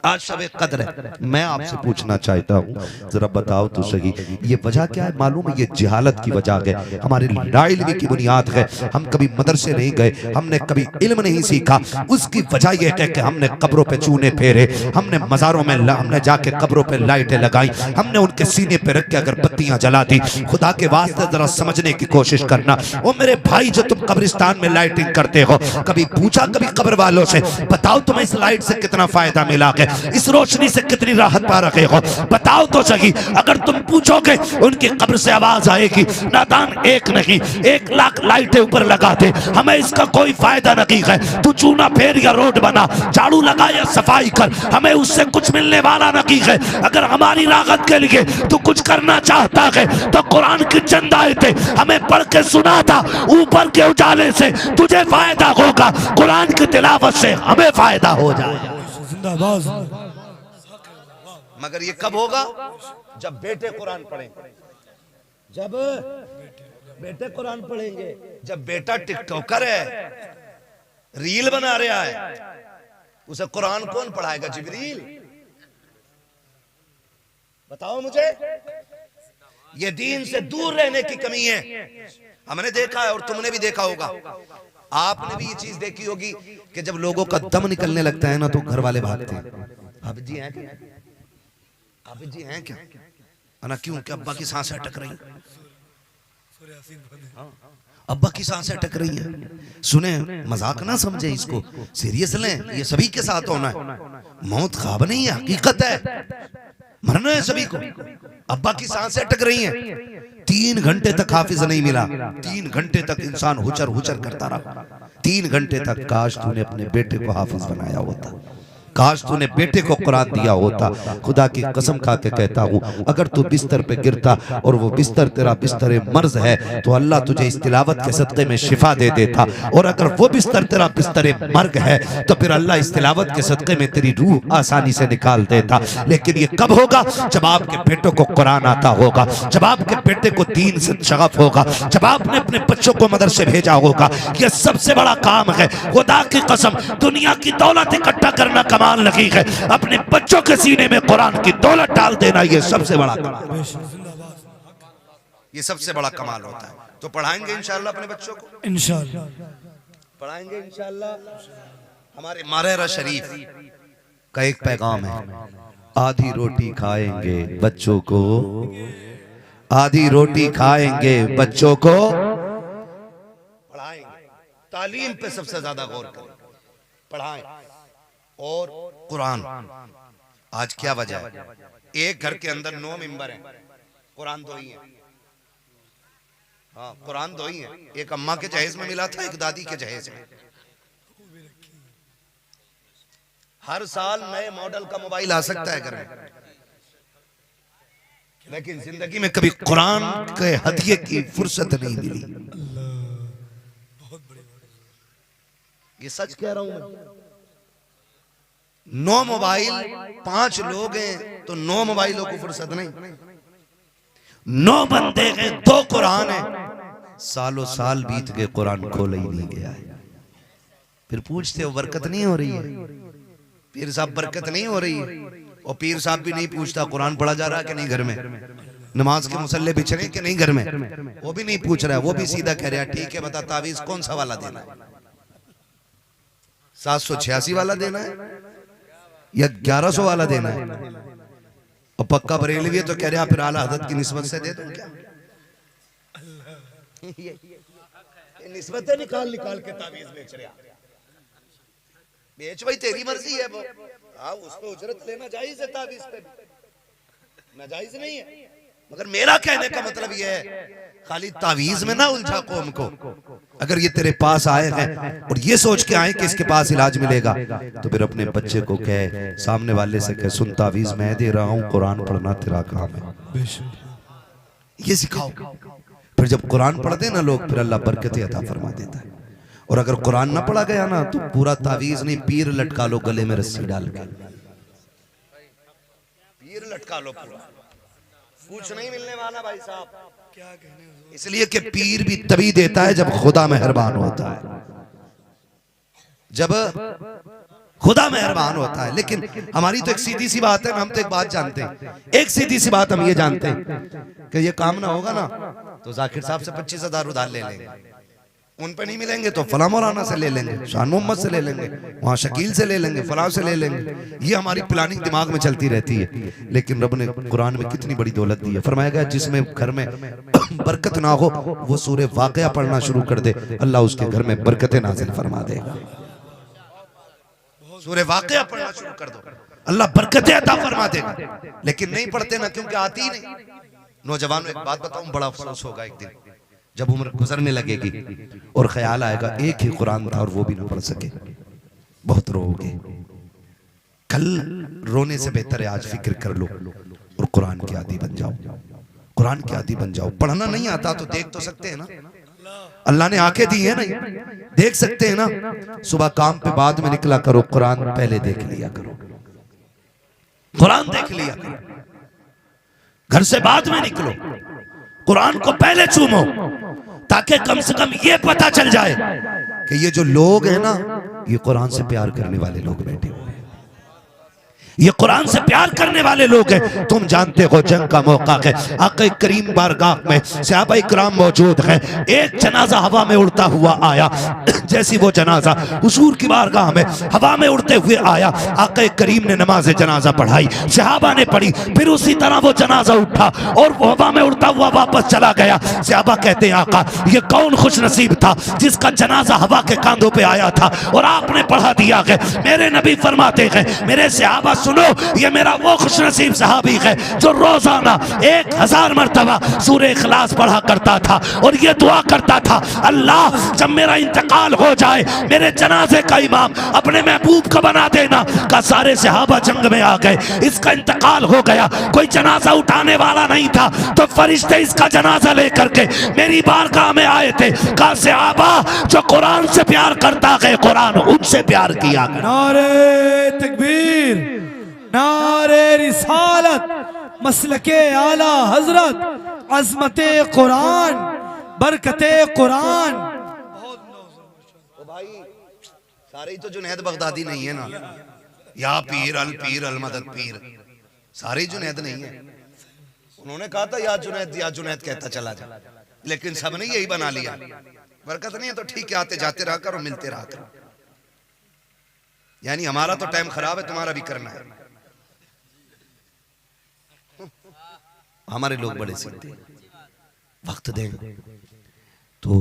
आज शबे कद्र है। मैं आपसे पूछना चाहता हूँ, जरा बताओ तो सही, ये वजह क्या है? मालूम है ये जिहालत की वजह है, हमारी लाइल्मी की बुनियाद है। हम कभी मदरसे नहीं गए, हमने कभी इल्म नहीं सीखा, उसकी वजह यह है कि हमने कब्रों पे चूने फेरे, हमने मज़ारों में हमने जाके कब्रों पे लाइटें लगाई, हमने उनके सीने पे रख के अगरबत्तियां जला दी। खुदा के वास्ते जरा समझने की कोशिश करना। वो मेरे भाई जो तुम कब्रिस्तान में लाइटिंग करते हो, कभी पूछा कभी कब्र वालों से, बताओ तुम्हें इस लाइट से कितना फायदा मिला है, इस रोशनी से कितनी राहत पा रहे हो, बताओ तो सही। अगर तुम पूछोगे उनकी कब्र से आवाज आएगी, नादान एक नहीं 1 लाख लाइटें ऊपर लगा दे, हमें इसका कोई फायदा नहीं है। तू चूना फेर या रोड बना, झाड़ू लगा या सफाई कर, हमें उससे कुछ मिलने वाला नहीं है। अगर हमारी राहत के लिए तू कुछ करना चाहता है तो कुरान की चंद आयतें हमें पढ़ के सुना था, ऊपर के उजाले से तुझे फायदा होगा, कुरान की तिलावत से हमें फायदा हो जाए। मगर ये कब होगा? जब बेटे कुरान पढ़ेंगे, जब बेटे कुरान पढ़ेंगे। जब बेटा टिकटॉकर है, रील बना रहा है, उसे कुरान कौन पढ़ाएगा? जिब्रील? बताओ मुझे। ये दीन से दूर रहने की कमी है, हमने देखा है और तुमने भी देखा होगा, आपने भी ये चीज देखी होगी कि जब लोगों का दम निकलने लगता है ना तो घर वाले भागते हैं, हाफिज जी हैं क्या, हाफिज जी हैं क्या, ना क्यों, क्या अब्बा की सांसें अटक रही हैं, अब्बा की सांसें अटक रही हैं। सुने, मजाक ना समझे इसको, सीरियस लें, ये सभी के साथ होना है। मौत ख्वाब नहीं है, हकीकत है, मरना है सभी को। अब्बा की सांसें अटक रही हैं, 3 घंटे तक हाफिज नहीं मिला, 3 घंटे तक इंसान हुचर हुचर करता रहा, 3 घंटे तक। काश तूने अपने बेटे को हाफिज बनाया होता, काश तूने बेटे को कुरान दिया होता। खुदा की कसम खा के कहता हूँ, अगर तू बिस्तर पे गिरता और वो बिस्तर तेरा बिस्तर मर्ज है तो अल्लाह तुझे इस तिलावत के सदक़े में शिफा दे देता, और अगर वो बिस्तर तेरा बिस्तर मर्ग है तो फिर अल्लाह इस तिलावत के सदक़े में तेरी रूह आसानी से निकाल देता। लेकिन ये कब होगा? जब आपके बेटों को कुरान आता होगा, जब आपके बेटे को दीन से शगफ होगा, जब आपने अपने बच्चों को मदरसे भेजा होगा। ये सबसे बड़ा काम है, खुदा की कसम, दुनिया की दौलत इकट्ठा करना कमाल नहीं है, अपने बच्चों के सीने में कुरान की दौलत डाल देना ये सबसे बड़ा कमाल, ये सबसे बड़ा कमाल होता है। तो पढ़ाएंगे इंशाअल्लाह अपने बच्चों को, इंशाअल्लाह पढ़ाएंगे इंशाअल्लाह। हमारे मारेरा शरीफ का एक पैगाम है, आधी रोटी खाएंगे बच्चों को, आधी रोटी खाएंगे बच्चों को पढ़ाएंगे, तालीम पे सबसे ज्यादा गौर करें, पढ़ाएं। और कुरान, आज क्या वजह है? एक घर के अंदर 9 मेंबर हैं, कुरान 2 ही हैं। हाँ, कुरान 2 ही हैं। एक अम्मा के जहेज में मिला था, एक दादी के जहेज में। हर साल नए मॉडल का मोबाइल आ सकता है घर में, लेकिन जिंदगी में कभी कुरान के हदिये की फुर्सत नहीं मिली। ये सच कह रहा हूं मैं। 9 मोबाइल, 5 लोग हैं तो 9 मोबाइलों को फुर्सत नहीं, 9 बंदे हैं, 2 कुरान है, सालों साल बीत गए, कुरान खोला ही नहीं गया है। फिर पूछते हो बरकत नहीं हो रही है? पीर साहब बरकत नहीं हो रही है? और पीर साहब भी नहीं पूछता कुरान पढ़ा जा रहा है कि नहीं घर में, नमाज के मुसल्ले बिछ रहे कि नहीं घर में, वो भी नहीं पूछ रहा है। वो भी सीधा कह रहा है, ठीक है बता तावीज कौन सा वाला देना है, 786 वाला देना है या 1100 वाला देना है? और पक्का बरेलवी है तो कह रहे हैं फिर आला हजरत की निस्बत से दे दूं क्या? निस्बतें निकाल निकाल के तावीज बेच रहा। बेच भाई, तेरी मर्जी है वो। हाँ, उस पे उजरत लेना जायज है, तावीज पे नाजायज नहीं है। मगर मेरा कहने का मतलब यह है, खाली तावीज में ना उलझा कौम को। अगर ये तेरे पास आए हैं और ये सोच के आए कि इसके पास इलाज मिलेगा, तो फिर अपने बच्चे को कहे, सामने वाले से कहे, सुन तावीज मैं दे रहा हूं, कुरान पढ़ना तेरा काम है। ये सिखाओ। फिर जब कुरान पढ़ते ना लोग, फिर अल्लाह बरकतें अता फरमा देता है। और अगर कुरान ना पढ़ा गया ना, तो पूरा तावीज नहीं, पीर लटका लो गले में रस्सी डाल के, पीर लटका लो पूरा, कुछ नहीं मिलने वाला भाई साहब। क्या कहने, इसलिए कि पीर भी तभी देता है जब खुदा मेहरबान होता है, जब खुदा मेहरबान होता है। लेकिन हमारी तो एक सीधी सी बात है, हम तो एक बात जानते हैं, एक सीधी सी बात हम ये जानते हैं कि ये काम ना होगा ना, तो जाकिर साहब से 25,000 उधार ले लेंगे, उन पे नहीं मिलेंगे तो फला मौलाना से ले लेंगे, शान मोहम्मद से ले लेंगे, वहां शकील से ले लेंगे, फला से ले लेंगे। ये हमारी प्लानिंग दिमाग में चलती रहती है। लेकिन रब ने कुरान में कितनी बड़ी दौलत दी है। फरमाया गया जिसमें घर में बरकत ना हो, वो सूरे वाक़या पढ़ना शुरू कर दे, अल्लाह उसके घर में बरकतें नाज़िल फरमा देगा। सूरे वाक़या पढ़ना शुरू कर दो, अल्लाह बरकतें अता फरमा देगा। लेकिन नहीं पढ़ते ना, क्योंकि आती ही नहीं। नौजवानों, एक बात बताऊं, बड़ा अफसोस होगा एक दिन जब उम्र गुजरने लगेगी और ख्याल आएगा एक ही कुरान था और वो भी ना पढ़ सके, बहुत रोओगे। कल रोने से बेहतर है आज फिक्र कर लो और कुरान के आदी बन जाओ, कुरान के आदी बन जाओ। पढ़ना नहीं आता तो देख तो सकते हैं ना, अल्लाह ने आंखें दी है ना, देख सकते हैं ना। सुबह काम पे बाद में निकला करो, कुरान पहले देख लिया करो, कुरान देख लिया करो। घर से बाद में निकलो, कुरान को पहले चूमो, ताकि कम से कम ये पता चल जाए कि ये जो लोग हैं ना, ये कुरान से प्यार करने वाले लोग बैठे हुए हैं, ये कुरान से प्यार करने वाले लोग हैं। तुम जानते हो जंग का मौका है, आका करीम बारगाह में सहाबा इकराम मौजूद हैं। एक जनाजा हवा में उड़ता हुआ आया, जैसी वो जनाजा हुजूर की बारगाह में हवा में उड़ते हुए आया, आका करीम ने नमाज जनाजा पढ़ाई, सहाबा ने पढ़ी, फिर उसी तरह वो जनाजा उठा और वो हवा में उड़ता हुआ वापस चला गया। सहाबा कहते हैं आका ये कौन खुश नसीब था जिसका जनाजा हवा के कांधों पे आया था और आपने पढ़ा दिया है। मेरे नबी फरमाते हैं, मेरे सहाबा सुनो, ये मेरा वो खुशनसीब सहाबी है जो रोजाना 1000 मरतबा सूरह इखलास पढ़ा करता था और ये दुआ करता था, अल्लाह जब मेरा इंतकाल हो जाए मेरे जनाजे का इमाम अपने महबूब का बना देना। का सारे सहाबा जंग में आ गए, इसका इंतकाल हो गया, कोई जनाजा उठाने वाला नहीं था, तो फरिश्ते इसका जनाजा लेकर के मेरी बारगाह में आए थे। का सहाबा जो कुरान से प्यार करता है, कुरान उनसे प्यार किया। नारे तकबीर, नारे रिसालत, मसलके आला हजरत, अजमते कुरान, बरकते कुरान। ओ भाई, सारे ही तो जुनैद बगदादी नहीं है ना, या पीर अल मदद पीर, सारे ही जुनैद नहीं है। उन्होंने कहा था या जुनैद कहता चला जा, लेकिन सबने यही बना लिया। बरकत नहीं है तो ठीक है, आते जाते रहा करो, मिलते रहा करो। यानी हमारा तो टाइम खराब है, तुम्हारा भी करना है। हमारे लोग बड़े सीधे, वक्त दें तो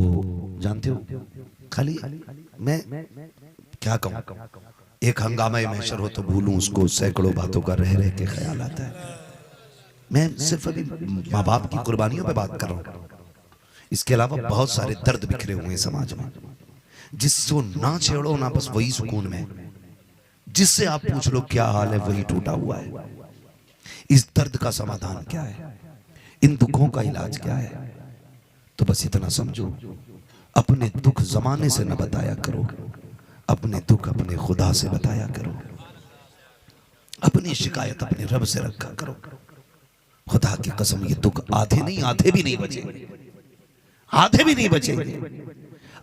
जानते हो, खाली मैं क्या कहूं, एक हंगामा महशर हो तो भूलूं उसको, सैकड़ों बातों का रह रह के ख्याल आता है। मैं सिर्फ अभी माँ बाप की कुर्बानियों पे बात कर रहा हूं, इसके अलावा बहुत सारे दर्द बिखरे हुए हैं समाज में, जिसको ना छेड़ो ना बस वही सुकून में, जिससे आप पूछ लो क्या हाल है वही टूटा हुआ है। इस दर्द का समाधान क्या है, इन दुखों का इलाज क्या है, तो बस इतना समझो, अपने दुख जमाने से न बताया करो, अपने दुख अपने खुदा से बताया करो, अपनी शिकायत अपने रब से रखा करो। खुदा की कसम ये दुख आधे भी नहीं बचेंगे, आधे भी नहीं बचेंगे।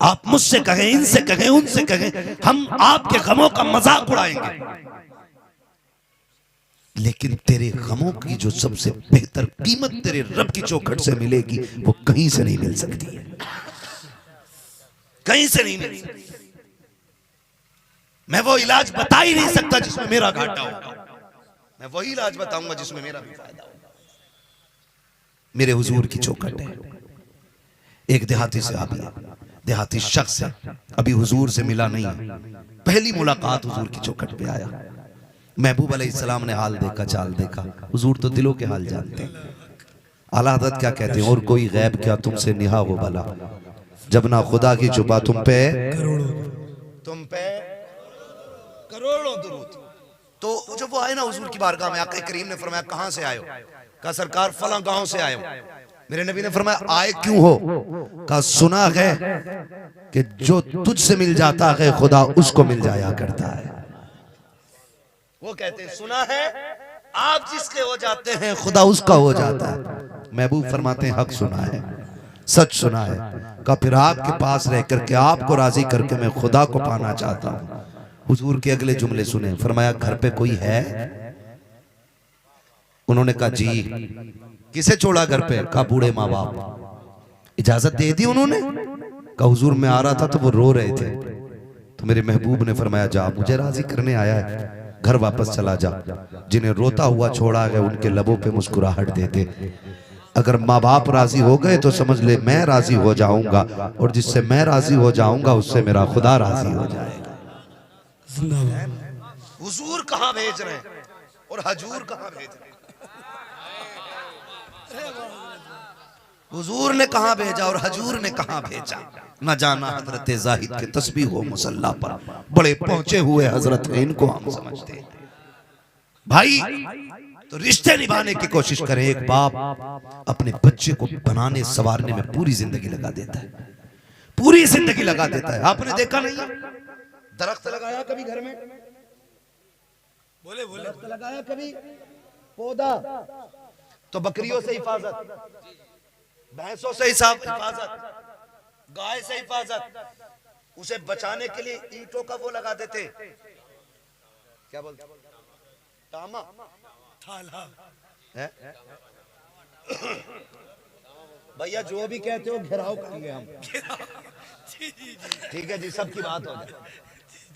आप मुझसे कहें, इनसे कहें, उनसे कहें, हम आपके गमों का मजाक उड़ाएंगे, लेकिन तेरे गमों की जो सबसे बेहतर कीमत तेरे रब की चौखट से मिलेगी, वो कहीं से नहीं मिल सकती है, कहीं से नहीं मिल सकती। मैं वो इलाज बता ही नहीं सकता जिसमें मेरा घाटा होगा, मैं वही इलाज बताऊंगा जिसमें मेरा भी फायदा होगा। मेरे हुजूर की चौखट है। एक देहाती साहब है, देहाती शख्स है, अभी हुजूर से मिला नहीं, पहली मुलाकात हुजूर की चौखट पे आया। महबूब अलैहिस्सलाम ने हाल देखा, चाल देखा, हुजूर तो दिलों के हाल जानते हैं। आला हज़रत क्या कहते हैं, और कोई गैब क्या तुमसे निहा हो भला, जब ना खुदा की जुबा तुम पे करोड़ों दुरूद। तो जब वो आए ना हुजूर की बारगाह में, आका करीम ने फरमाया कहां से आए हो? कहा सरकार फलां गांव से आए हो। मेरे नबी ने फरमाया आए क्यों हो? कहा सुना है कि जो तुझसे मिल जाता है खुदा उसको मिल जाया करता है। वो कहते हैं सुना है आप जिसके हो जाते हैं खुदा उसका हो जाता है। महबूब फरमाते हैं हक सुना है, सच सुना है। कहा फिर आपके पास रह करके आपको राजी करके मैं खुदा को पाना चाहता हूं। हुजूर के अगले जुमले सुने, फरमाया घर पे कोई है? उन्होंने कहा जी। किसे छोड़ा घर पे? कहा बूढ़े माँ बाप। इजाजत दे दी उन्होंने? कहा हुजूर मैं आ रहा था तो वो रो रहे थे, तो मेरे महबूब ने फरमाया जा, मुझे राजी करने आया है, घर वापस चला जा। जिन्हें रोता हुआ छोड़ा गया उनके लबों पे मुस्कुराहट दे दे। अगर माँ बाप राजी हो गए तो समझ ले मैं राजी हो जाऊंगा, और जिससे मैं राजी हो जाऊंगा उससे मेरा खुदा राजी हो जाएगा। हुजूर कहां भेज रहे हैं और हजूर कहां भेज रहे हैं? हुजूर ने कहां भेजा और हजूर ने कहां भेजा? न जाना हजरत जाहिद के तस्बीह हो मुसल्ला पर बड़े पहुंचे हुए हजरत हैं, इनको हम समझते हैं। भाई तो रिश्ते निभाने की कोशिश करें। एक बाप अपने बच्चे को बनाने संवारने में पूरी जिंदगी लगा देता है, पूरी जिंदगी लगा देता है। आपने देखा नहीं है दरख्त लगाया कभी घर में? बोले दरख्त लगाया कभी? पौधा तो बकरियों से हिफाजत, भैंसों से हिफाजत, गाय से हिफाजत, उसे बचाने के लिए ईंटों का वो लगा देते, क्या बोलते, तामा थाला है? भैया जो भी कहते हो घेराव करेंगे हम। ठीक है जी, सबकी बात हो जाए।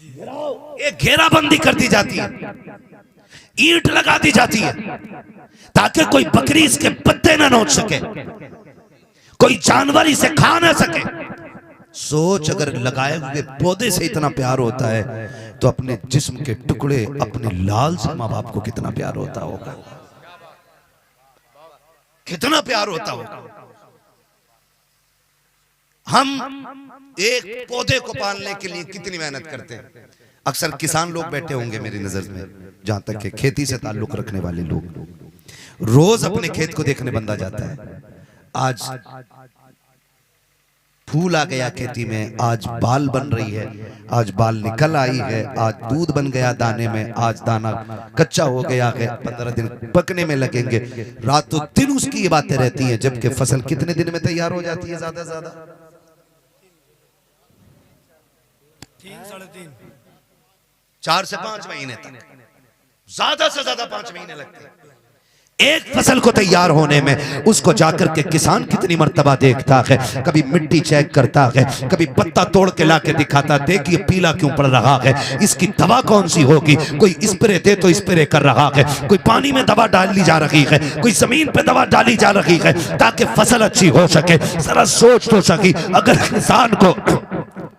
घेराव, एक घेराबंदी कर दी जाती है, ईंट लगा दी जाती है ताकि कोई बकरी इसके पत्ते ना नोच सके, कोई जानवर इसे खा ना सके। सोच अगर लगाए हुए पौधे से इतना प्यार होता है तो अपने जिस्म के टुकड़े अपने लाल से माँ बाप को कितना प्यार होता होगा, कितना प्यार होता होगा। हम एक पौधे को पालने के लिए कितनी मेहनत करते हैं। अक्सर किसान लोग बैठे होंगे मेरी नजर में, जहां तक कि खेती से ताल्लुक रखने वाले लोग रोज अपने खेत को देखने बंदा जाता है। आज फूल आ गया खेती में, आज बाल बन रही है, आज बाल निकल आई है, आज दूध बन गया दाने में, आज दाना कच्चा हो गया है, 15 दिन पकने में लगेंगे। रातों दिन उसकी ये बातें रहती हैं, जबकि फसल कितने दिन में तैयार हो जाती है? ज्यादा से ज्यादा 3 साढ़े 3 4 से 5 महीने तक, ज्यादा से ज्यादा 5 महीने लगते हैं एक फसल को तैयार होने में। उसको जाकर के किसान कितनी मर्तबा देखता है, कभी मिट्टी चेक करता है, कभी पत्ता तोड़ के लाके दिखाता, देखिए पीला क्यों पड़ रहा है, इसकी दवा कौन सी होगी, कोई स्प्रे दे तो स्प्रे कर रहा है, कोई पानी में दवा डाली जा रही है, कोई जमीन पे दवा डाली जा रही है ताकि फसल अच्छी हो सके। जरा सोच तो सकी, अगर किसान को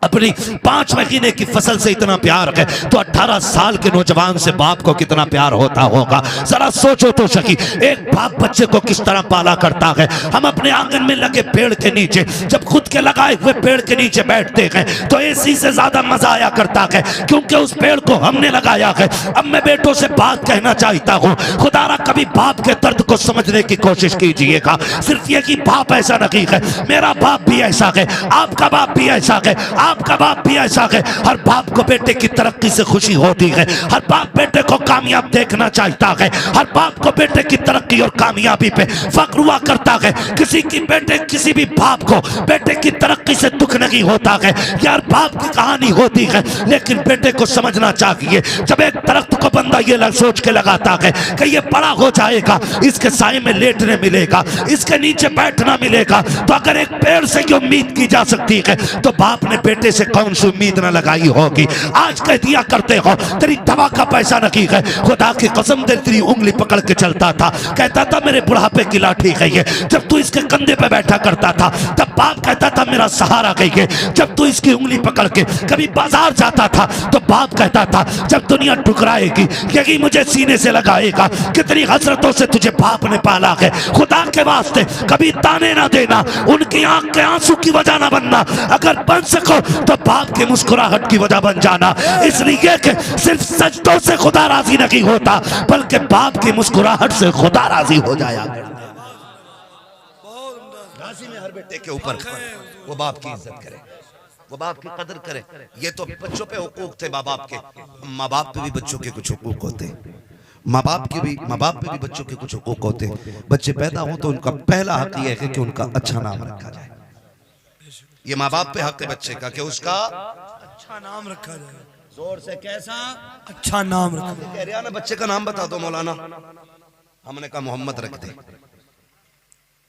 अपनी 5 महीने की फसल से इतना प्यार है तो 18 साल के नौजवान से बाप को कितना प्यार होता होगा। जरा सोचो तो सकी, एक बाप बच्चे को किस तरह पाला करता है। हम अपने आंगन में लगे पेड़ के नीचे, जब खुद के लगाए हुए पेड़ के नीचे बैठते हैं तो एसी से ज्यादा मजा आया करता है, क्योंकि उस पेड़ को हमने लगाया है। अब मैं बेटों से बात कहना चाहता हूँ, खुदारा कभी बाप के दर्द को समझने की कोशिश कीजिएगा। सिर्फ ये कि बाप ऐसा नहीं है, मेरा बाप भी ऐसा है, आपका बाप भी ऐसा है, आपका बाप भी ऐसा है। हर बाप को बेटे की तरक्की से खुशी होती है, हर बाप बेटे को कामयाब देखना चाहता है, हर बाप को बेटे की तरक्की और कामयाबी पे फख्र हुआ करता है। किसी भी बाप को बेटे की तरक्की से दुख नहीं होता है। यार बाप की कहानी होती है, लेकिन बेटे को समझना चाहिए, जब एक दरख्त को बंदा ये सोच के लगाता है कि ये बड़ा हो जाएगा, इसके साए में लेटने मिलेगा, इसके नीचे बैठना मिलेगा, तो अगर एक पेड़ से ये उम्मीद की जा सकती है तो बाप ने बेटे से कौन सी उम्मीद न लगाई होगी। आज कह दिया करते हो तेरी दवा का पैसा नहीं है, खुदा की कसम तेरी उंगली पकड़ के चलता था, कहता था मेरे बुढ़ापे की लाठी है ये। जब तू इसके कंधे पे बैठा करता था तब बाप कहता था मेरा सहारा है ये। जब तू इसकी उंगली पकड़ के कभी बाजार जाता था तो बाप कहता था जब दुनिया ठुकराएगी यही मुझे सीने से लगाएगा। कितनी हसरतों से तुझे बाप ने पाला है, खुदा के वास्ते कभी ताने ना देना, उनकी आंख के आंसू की वजह ना बनना, अगर बन सको तो बाप की मुस्कुराहट की वजह बन जाना। इसलिए कि सिर्फ सजदों से खुदा राजी नहीं होता बल्कि बाप की मुस्कुराहट से खुदा राजी हो जाया। राजी में हर बेटे के ऊपर वो बाप की इज्जत करे, वो बाप की कदर करे। ये तो बच्चों पे हुकूक थे माँ बाप के, माँ बाप पे भी बच्चों के कुछ हुकूक होते, माँ बाप पे भी बच्चों के कुछ हुकूक होते। बच्चे पैदा हो तो उनका पहला हक यह है कि उनका अच्छा नाम रखा जाए। ये माँ बाप पे हक है बच्चे का कि उसका अच्छा नाम रखा जाए। जोर से कैसा अच्छा नाम रखा जाए। कह रहा ना बच्चे का नाम बता दो मौलाना, हमने कहा मोहम्मद रख दे,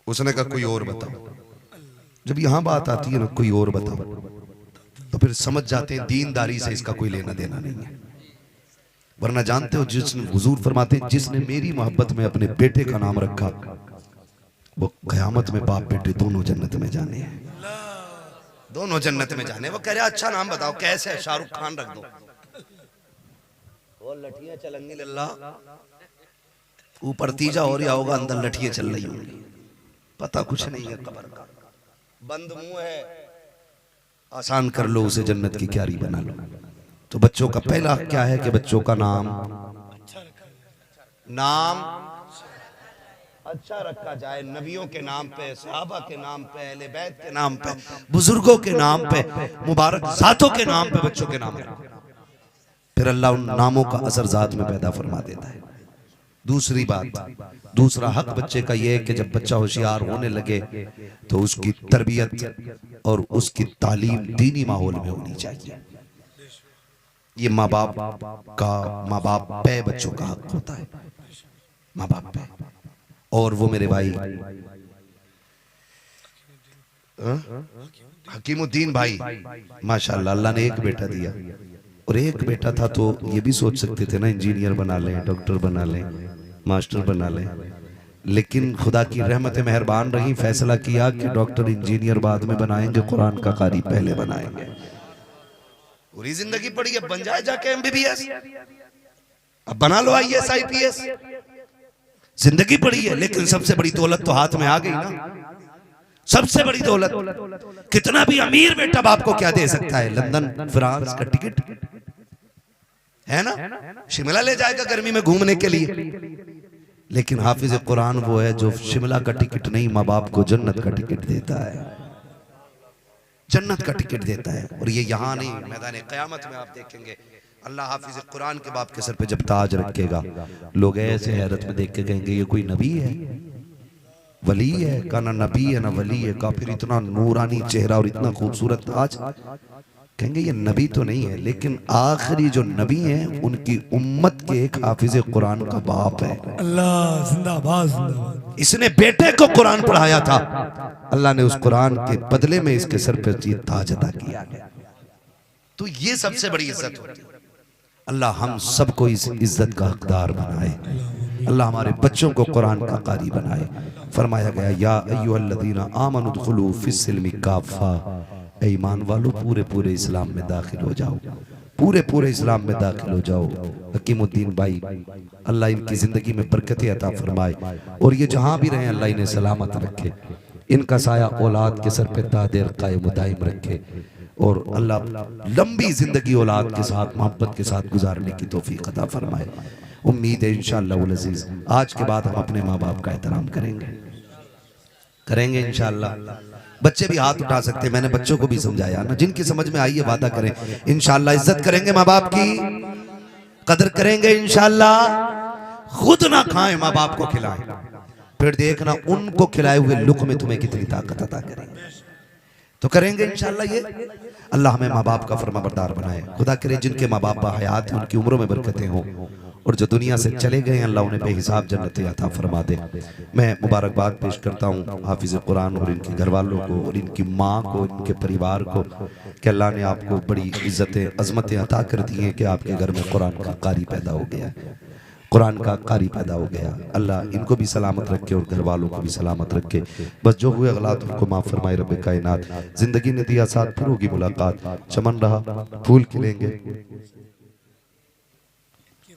उसने कहा कोई और बताओ। जब यहां बात आती है ना कोई और बताओ तो फिर समझ जाते हैं दीनदारी से इसका कोई लेना देना नहीं है। वरना जानते हो जिसने हुजूर फरमाते हैं जिसने मेरी मोहब्बत में अपने बेटे का नाम रखा वो कयामत में बाप बेटे दोनों जन्नत में जाने हैं, दोनों जन्नत में जाने। वो कह रहा अच्छा नाम बताओ, कैसे है? शाहरुख खान रख दो। वो लठियां चलेंगी लल्ला, ऊपर तीजा हो रहा होगा, अंदर लठियां चल रही होंगी, पता कुछ नहीं है। कब्र का बंद मुंह है, आसान कर लो उसे, जन्नत की क्यारी बना लो। तो बच्चों का पहला क्या है कि बच्चों का नाम अच्छा रखा जाए, नबियों के नाम पे, सहाबा के नाम पे, अहले बैत के नाम पे, बुजुर्गों के नाम पे, मुबारक जातों के नाम पे बच्चों के नाम पे। फिर अल्लाह उन नामों का असर जात में पैदा फरमा देता है। दूसरी बात, दूसरा हक बच्चे का यह है कि जब बच्चा होशियार होने लगे तो उसकी तरबियत और उसकी तालीम दीनी माहौल में होनी चाहिए। ये माँ बाप पे बच्चों का हक होता है, माँ बाप पे। और वो मेरे भाई हकीमुद्दीन भाई माशाल्लाह, अल्लाह ने एक बेटा दिया, और एक बेटा था तो ये भी सोच सकते थे ना इंजीनियर बना लें, डॉक्टर बना लें, मास्टर बना लें, लेकिन खुदा की रहमत मेहरबान रही, फैसला किया कि डॉक्टर इंजीनियर बाद में बनाएंगे, कुरान का कारी पहले बनाएंगे। पूरी जिंदगी पड़ी है, बन जाए जाके एमबीबीएस, अब बना लो आईएएस आईपीएस, जिंदगी पड़ी है। लेकिन सबसे बड़ी दौलत तो हाथ में आ गई ना, सबसे बड़ी दौलत। कितना भी अमीर बेटा बाप को क्या दे सकता है? लंदन फ्रांस का टिकट है ना, शिमला ले जाएगा गर्मी में घूमने के लिए। लेकिन हाफिज कुरान वो है जो शिमला का टिकट नहीं, माँ बाप को जन्नत का टिकट देता है, जन्नत का टिकट देता है। और ये यहाँ नहीं, मैदान क़यामत में आप देखेंगे अल्लाह हाफिज कुरान के बाप के सर पे जब ताज रखेगा, लोग ऐसे हैरत में देख के कहेंगे ये कोई नबी है, वली है? का ना नबी है ना वली है, का फिर इतना नूरानी चेहरा और इतना खूबसूरत ताज। कहेंगे ये नबी तो नहीं है, लेकिन आखिरी जो नबी हैं उनकी उम्मत के एक हाफिज कुरान का बाप है। अल्लाह जिंदाबाद, जिंदाबाद। इसने बेटे को कुरान पढ़ाया था, अल्लाह ने उस कुरान के बदले में इसके सर पर ताज अता किया। तो ये सबसे बड़ी इज्जत होती है। अल्लाह हम सबको इस इज्जत का हकदार बनाए, अल्लाह हमारे बच्चों को कुरान का कारी बनाए। फरमाया गया या अय्युहल्लज़ीना आमनु दुखुलू फिस्सिल्मि काफ़ा, ईमान वालों पूरे पूरे इस्लाम में दाखिल हो जाओ, पूरे पूरे इस्लाम में दाखिल हो जाओ। हकीमुद्दीन भाई अल्लाह इनकी जिंदगी में बरकतें अता फरमाए, और ये जहां भी रहे अल्लाह इन्हें सलामत रखे, इनका साया औलाद के सर पे तादेर कायम दायम रखे, और अल्लाह लंबी जिंदगी औलाद के साथ मोहब्बत के साथ गुजारने की तौफीक अता फरमाए। उम्मीद है इंशाअल्लाह उल अज़ीज़ आज के बाद हम अपने माँ बाप का एहतराम करेंगे इंशाअल्लाह। बच्चे भी हाथ उठा सकते हैं, मैंने बच्चों को भी समझाया ना, जिनकी समझ में आई है वादा करें इंशाअल्लाह इज्जत करेंगे, माँ बाप की कदर करेंगे इंशाअल्लाह। खुद ना खाएं, माँ बाप को खिलाएं, फिर देखना उनको खिलाए हुए लुक़्मे तुम्हें कितनी ताकत अता करेंगे। तो करेंगे इंशाअल्लाह ये। अल्लाह हमें माँ बाप का फरमाबरदार बनाए। खुदा करे जिनके माँ बाप हयात हैं उनकी उम्रों में बरकतें हों, और जो दुनिया से चले गए अल्लाह उन्हें बेहिसाब जन्नत अता फरमा दे। मैं मुबारकबाद पेश करता हूँ हाफिज कुरान और इनके घर वालों को और इनकी माँ को, इनके परिवार को कि अल्लाह ने आपको बड़ी इज्जतें अजमतें अता कर दी हैं कि आपके घर में कुरान का कारी पैदा हो गया, कुरान का कारी पैदा हो गया। अल्लाह इनको भी सलामत रखे और घर वालों को भी सलामत रखे। बस जो हुए गलत उनको माफ़ फरमाए रब कायनात। जिंदगी ने दिया साथ, फिर होगी मुलाकात, चमन रहा फूल खिलेंगे।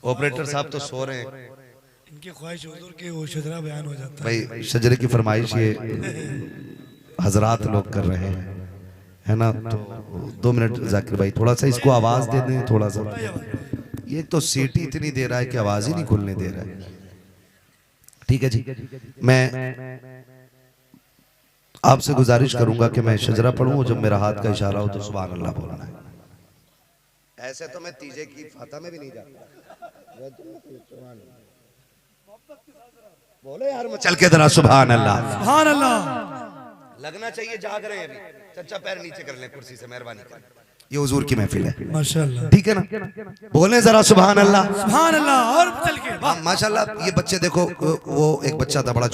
ऑपरेटर साहब तो सो रहे हैं इनकी ख्वाहिश हुजूर के वो शजरा बयान हो जाता है। भाई, शजरे की फरमाइश ये हजरात लोग कर रहे हैं, है ना। तो 2 मिनट जाकिर भाई थोड़ा सा इसको आवाज दे दें, थोड़ा सा। ये तो सीटी इतनी दे रहा है कि आवाज ही नहीं खुलने दे रहा है। ठीक है जी, मैं आपसे गुजारिश करूंगा कि मैं शजरा पढ़ूं, जब मेरा हाथ का इशारा हो तो सुभान अल्लाह बोलना है। ऐसे तो मैं तीजे की फाता में भी नहीं जाता। बोलो यार, मैं चल के जरा सुभान अल्लाह। सुभान अल्लाह। लगना चाहिए जाग रहे हैं अभी। चचा पैर नीचे कर ले कुर्सी से, मेहरबानी कर। ये हुजूर की महफिल है, माशाल्लाह, ठीक है ना। बोले जरा सुभान अल्लाह। सुभान अल्लाह। और चल के माशाल्लाह। ये बच्चे देखो, वो एक बच्चा था बड़ा